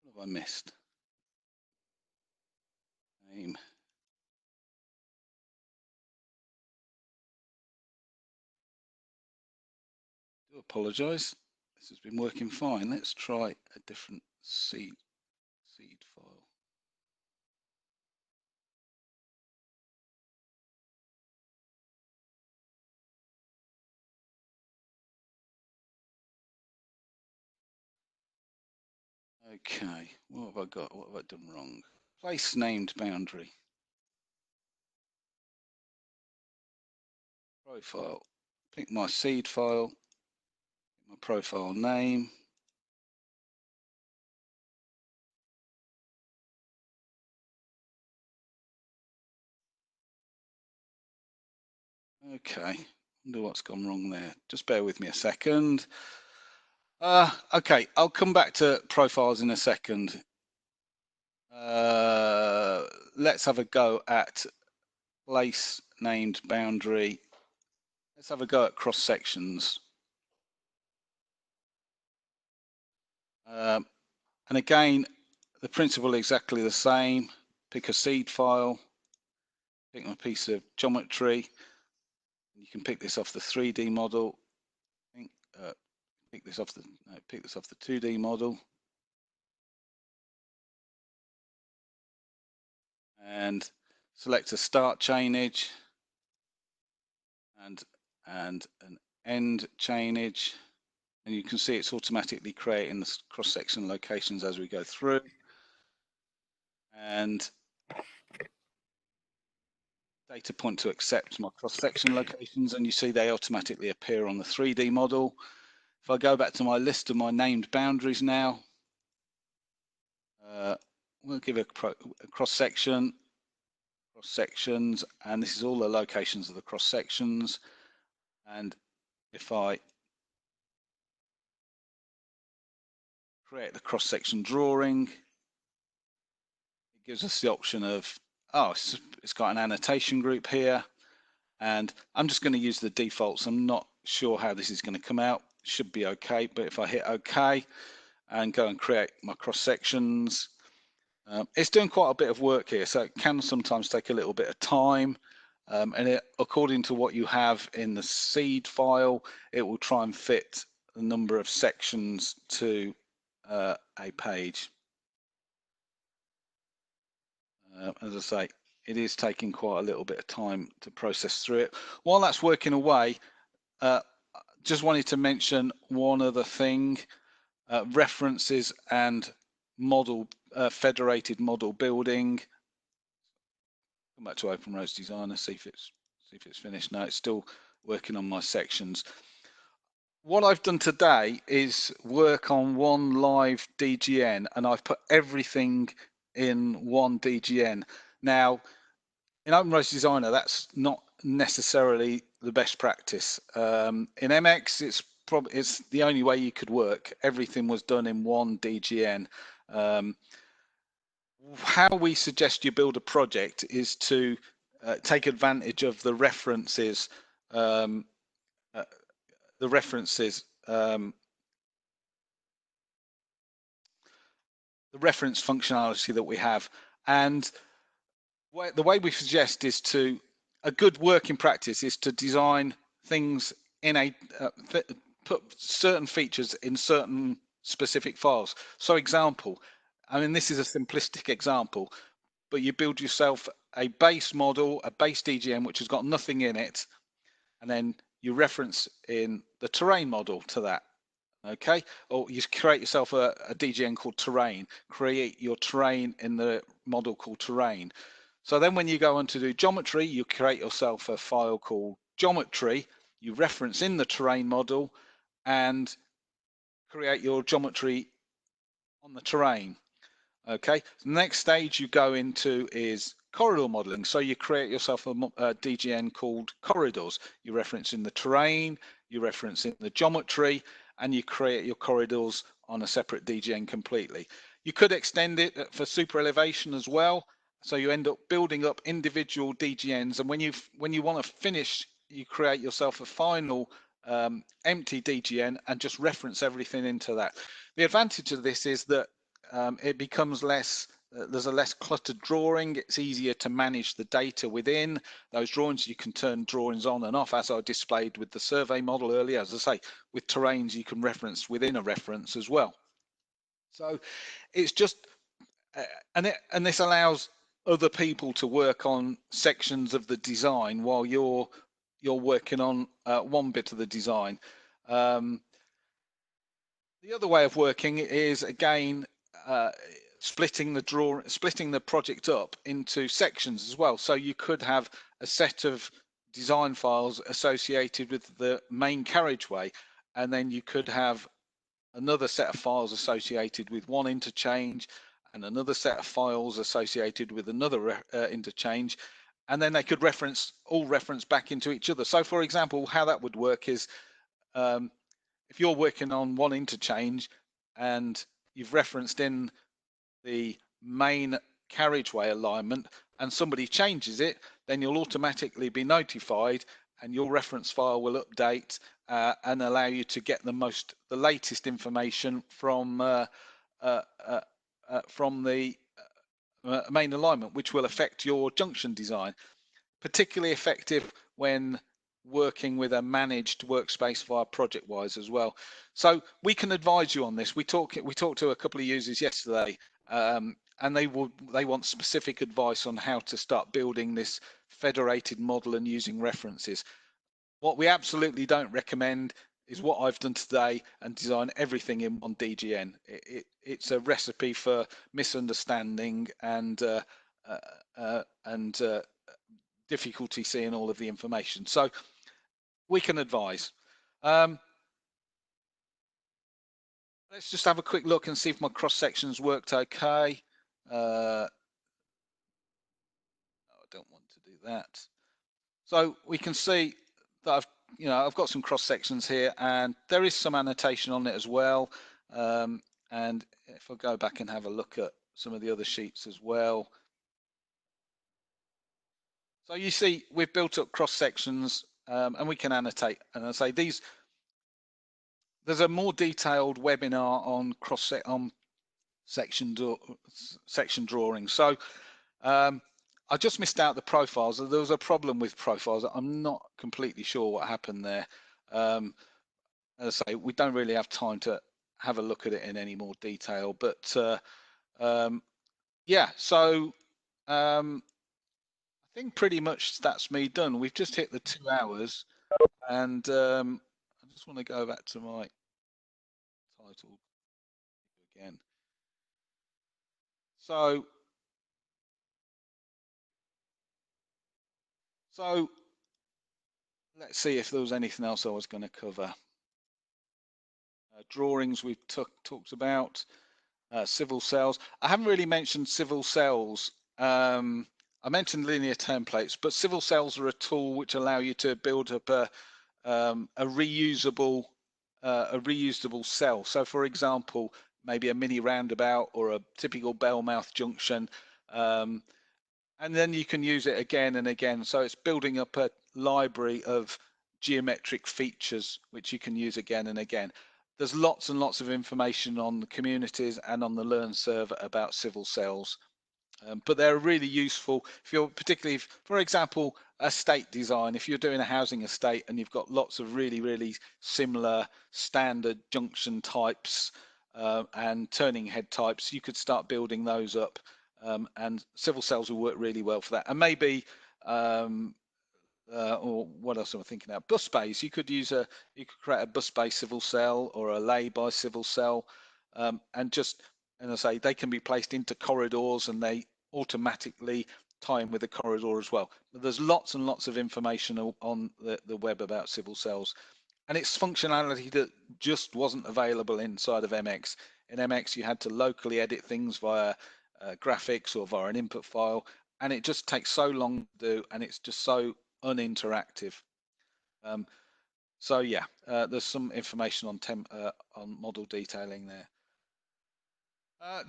What have I missed? Name. I do apologise. This has been working fine. Let's try a different seed file. Okay, what have I got? What have I done wrong? Place named boundary. Profile. Pick my seed file. My profile name. Okay, wonder what's gone wrong there. Just bear with me a second. Okay, I'll come back to profiles in a second. Let's have a go at place named boundary. Let's have a go at cross sections. And again, the principle exactly the same. Pick a seed file, pick my piece of geometry. You can pick this off the 3D model. Pick this off the 2D model. And select a start chainage and an end chainage, and you can see it's automatically creating the cross-section locations as we go through. And data point to accept my cross-section locations, and you see they automatically appear on the 3D model. If I go back to my list of my named boundaries now, we'll give a cross-section, cross-sections, and this is all the locations of the cross-sections. And if I create the cross-section drawing, it gives us the option of, oh, it's got an annotation group here, and I'm just going to use the defaults. I'm not sure how this is going to come out. It should be okay, but if I hit OK and go and create my cross-sections, it's doing quite a bit of work here, so it can sometimes take a little bit of time. And according to what you have in the seed file, it will try and fit the number of sections to a page. As I say, it is taking quite a little bit of time to process through it. While that's working away, just wanted to mention one other thing. References and model federated model building. Come back to OpenRose Designer, see if it's finished. No, it's still working on my sections. What I've done today is work on one live DGN, and I've put everything in one DGN. Now, in OpenRose Designer, that's not necessarily the best practice. In MX, it's the only way you could work. Everything was done in one DGN. How we suggest you build a project is to take advantage of the references, the reference functionality that we have. And the way we suggest is a good working practice is to design things in a put certain features in certain specific files. So example, I mean, this is a simplistic example, but you build yourself a base model, a base DGN, which has got nothing in it, and then you reference in the terrain model to that. Okay, or you create yourself a DGN called terrain, create your terrain in the model called terrain. So then when you go on to do geometry, you create yourself a file called geometry, you reference in the terrain model and create your geometry on the terrain. Okay, the next stage you go into is corridor modeling. So you create yourself a DGN called corridors. You reference in the terrain, you reference in the geometry, and you create your corridors on a separate DGN completely. You could extend it for super elevation as well. So you end up building up individual DGNs, and when you want to finish, you create yourself a final empty DGN and just reference everything into that. The advantage of this is that it becomes less, there's a less cluttered drawing. It's easier to manage the data within those drawings. You can turn drawings on and off, as I displayed with the survey model earlier. As I say, with terrains, you can reference within a reference as well. So it's just, and this allows other people to work on sections of the design while you're working on one bit of the design. The other way of working is, again, splitting the project up into sections as well. So you could have a set of design files associated with the main carriageway, and then you could have another set of files associated with one interchange, and another set of files associated with another interchange, and then they could all reference back into each other. So for example, how that would work is, if you're working on one interchange and you've referenced in the main carriageway alignment and somebody changes it, then you'll automatically be notified and your reference file will update and allow you to get the latest information from the main alignment, which will affect your junction design. Particularly effective when working with a managed workspace via ProjectWise as well. So we can advise you on this. We talked to a couple of users yesterday, and they want specific advice on how to start building this federated model and using references. What we absolutely don't recommend is what I've done today and design everything in one DGN. It's a recipe for misunderstanding and difficulty seeing all of the information. So we can advise. Let's just have a quick look and see if my cross sections worked okay. I don't want to do that. So we can see that I've got some cross sections here, and there is some annotation on it as well. And if I go back and have a look at some of the other sheets as well. So you see, we've built up cross sections, and we can annotate. And I say there's a more detailed webinar on section drawing. So I just missed out the profiles. There was a problem with profiles. I'm not completely sure what happened there. As I say, we don't really have time to have a look at it in any more detail. But yeah, so I think pretty much that's me done. We've just hit the 2 hours, and I just want to go back to my title again. So let's see if there was anything else I was going to cover. Drawings we've talked about. Civil cells. I haven't really mentioned civil cells. I mentioned linear templates, but civil cells are a tool which allow you to build up a reusable cell. So for example, maybe a mini roundabout or a typical Bellmouth junction, and then you can use it again and again. So it's building up a library of geometric features which you can use again and again. There's lots and lots of information on the communities and on the Learn server about civil cells, but they're really useful if you're particularly, for example, estate design, if you're doing a housing estate and you've got lots of really similar standard junction types and turning head types, you could start building those up, and civil cells will work really well for that. And maybe or what else am I thinking about? Bus bays. You could create a bus bay civil cell or a lay-by civil cell, and I say, they can be placed into corridors and they automatically tie in with the corridor as well. But there's lots and lots of information on the web about civil cells, and it's functionality that just wasn't available inside of MX. In MX, you had to locally edit things via graphics or via an input file, and it just takes so long to do, and it's just so uninteractive. So yeah, there's some information on model detailing there.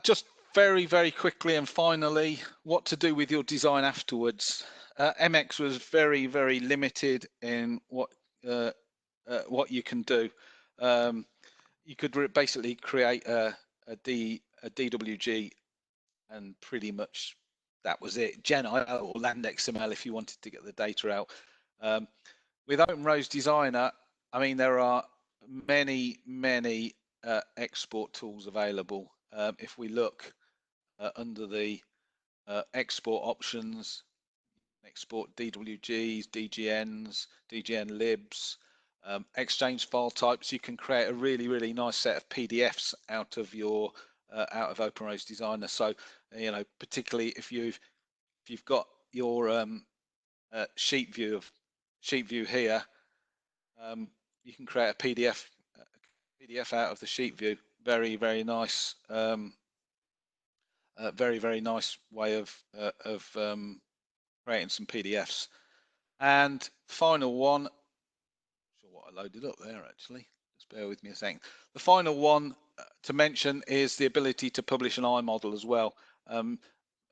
Just very quickly and finally, what to do with your design afterwards. MX was very limited in what you can do. You could basically create a DWG, and pretty much that was it. GenIO or LandXML if you wanted to get the data out. With OpenRose Designer, I mean, there are many export tools available. If we look under the export options, export DWGs, DGNs, DGN libs, exchange file types, you can create a really nice set of PDFs out of your out of OpenRose Designer. So, you know, particularly if you've got your sheet view here, you can create a PDF out of the sheet view. Very nice. Very nice way of creating some PDFs. And final one, not sure what I loaded up there actually. Just bear with me a second. The final one to mention is the ability to publish an iModel as well. I'm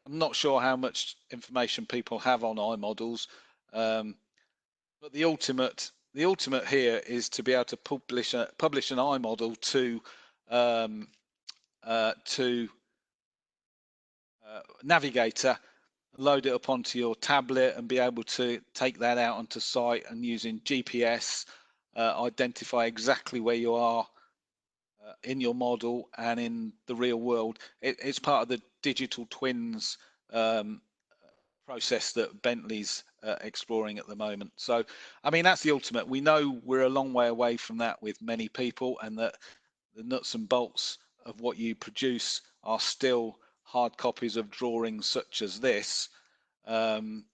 not sure how much information people have on iModels, but the ultimate here is to be able to publish an iModel to Navigator, load it up onto your tablet and be able to take that out onto site and using GPS identify exactly where you are in your model and in the real world. It's part of the digital twins process that Bentley's exploring at the moment. So, I mean, that's the ultimate. We know we're a long way away from that with many people, and that the nuts and bolts of what you produce are still hard copies of drawings such as this. Plan,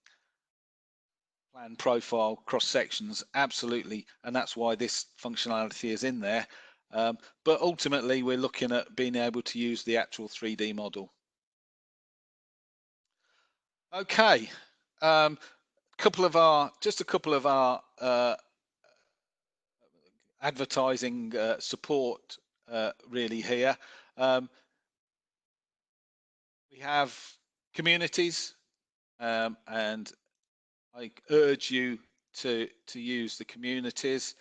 profile, cross sections, absolutely, and that's why this functionality is in there. But ultimately, we're looking at being able to use the actual 3D model. Okay, just a couple of our advertising support really here. We have communities, and I urge you to use the communities.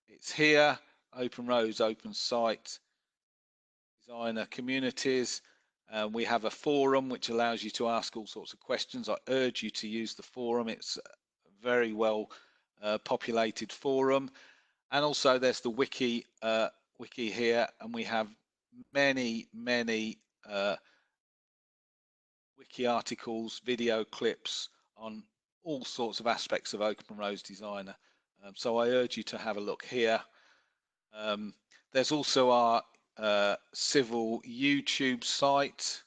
It's here, OpenRose, OpenSite, Designer, Communities. We have a forum which allows you to ask all sorts of questions. I urge you to use the forum. It's a very well populated forum. And also there's the wiki here, and we have many wiki articles, video clips on all sorts of aspects of OpenRose Designer. So I urge you to have a look here. There's also our civil YouTube site,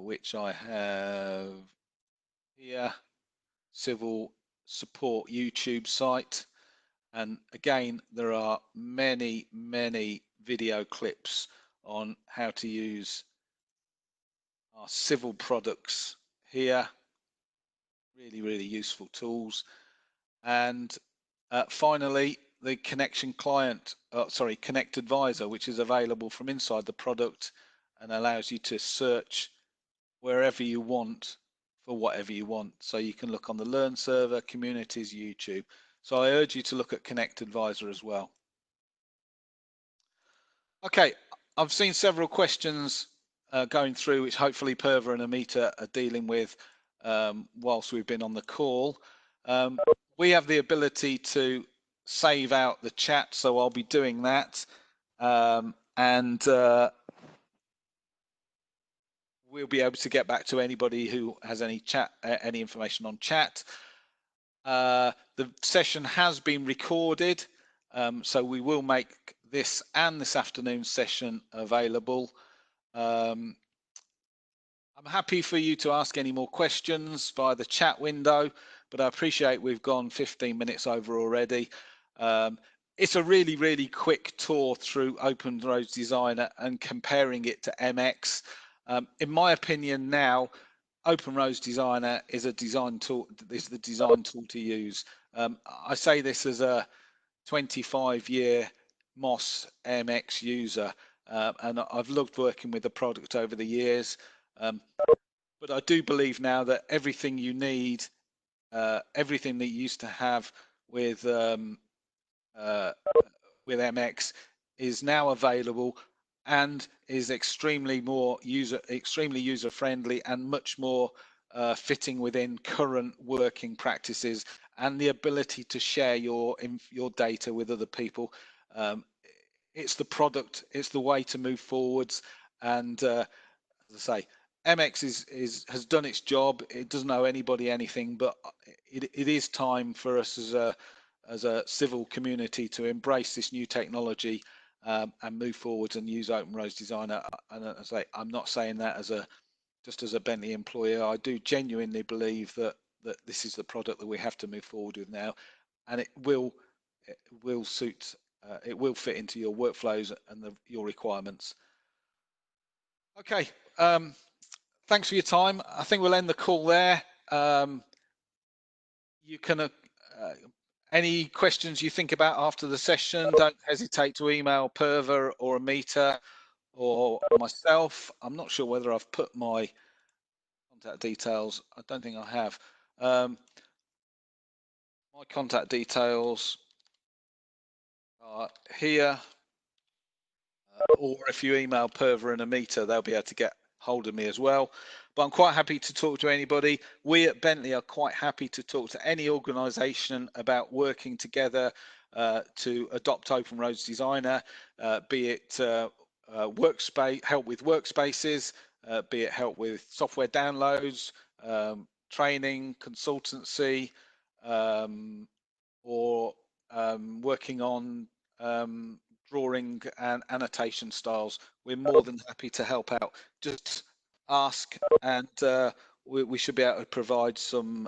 which I have here, civil support YouTube site. And again, there are many video clips on how to use our civil products here. Really useful tools. And finally, the connection client, Connect Advisor, which is available from inside the product and allows you to search wherever you want for whatever you want. So you can look on the Learn server, communities, YouTube. So I urge you to look at Connect Advisor as well. Okay, I've seen several questions going through, which hopefully Purva and Amita are dealing with whilst we've been on the call. We have the ability to save out the chat, so I'll be doing that. And we'll be able to get back to anybody who has any information on chat. The session has been recorded, so we will make this and this afternoon's session available. I'm happy for you to ask any more questions via the chat window, but I appreciate we've gone 15 minutes over already. It's a really, really quick tour through Open Roads Designer and comparing it to MX. In my opinion now, Open Roads Designer is a design tool, is the design tool to use. I say this as a 25-year MOS MX user, and I've loved working with the product over the years. But I do believe now that everything you need, everything that you used to have with MX is now available and is extremely user friendly and much more fitting within current working practices and the ability to share your data with other people. It's the product, it's the way to move forwards, and as I say, MX has done its job. It doesn't owe anybody anything, but it is time for us as a civil community to embrace this new technology and move forwards and use Open Roads Designer. And as I say, I'm not saying that just as a Bentley employer. I do genuinely believe that this is the product that we have to move forward with now, and it will suit. It will fit into your workflows and your requirements. Okay. Thanks for your time. I think we'll end the call there. You can any questions you think about after the session, don't hesitate to email Purva or Amita or myself. I'm not sure whether I've put my contact details. I don't think I have. My contact details are here, or if you email Purva and Amita, they'll be able to get hold of me as well. But I'm quite happy to talk to anybody. We at Bentley are quite happy to talk to any organisation about working together to adopt Open Roads Designer, be it help with workspaces, be it help with software downloads, training, consultancy, or working on drawing and annotation styles. We're more than happy to help out. Just ask, and we should be able to provide some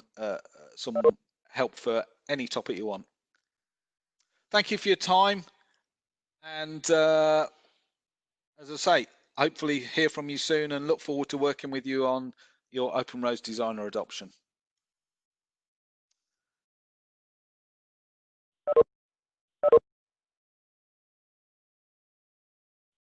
help for any topic you want. Thank you for your time, and as I say, hopefully hear from you soon, and look forward to working with you on your Open Roads Designer adoption.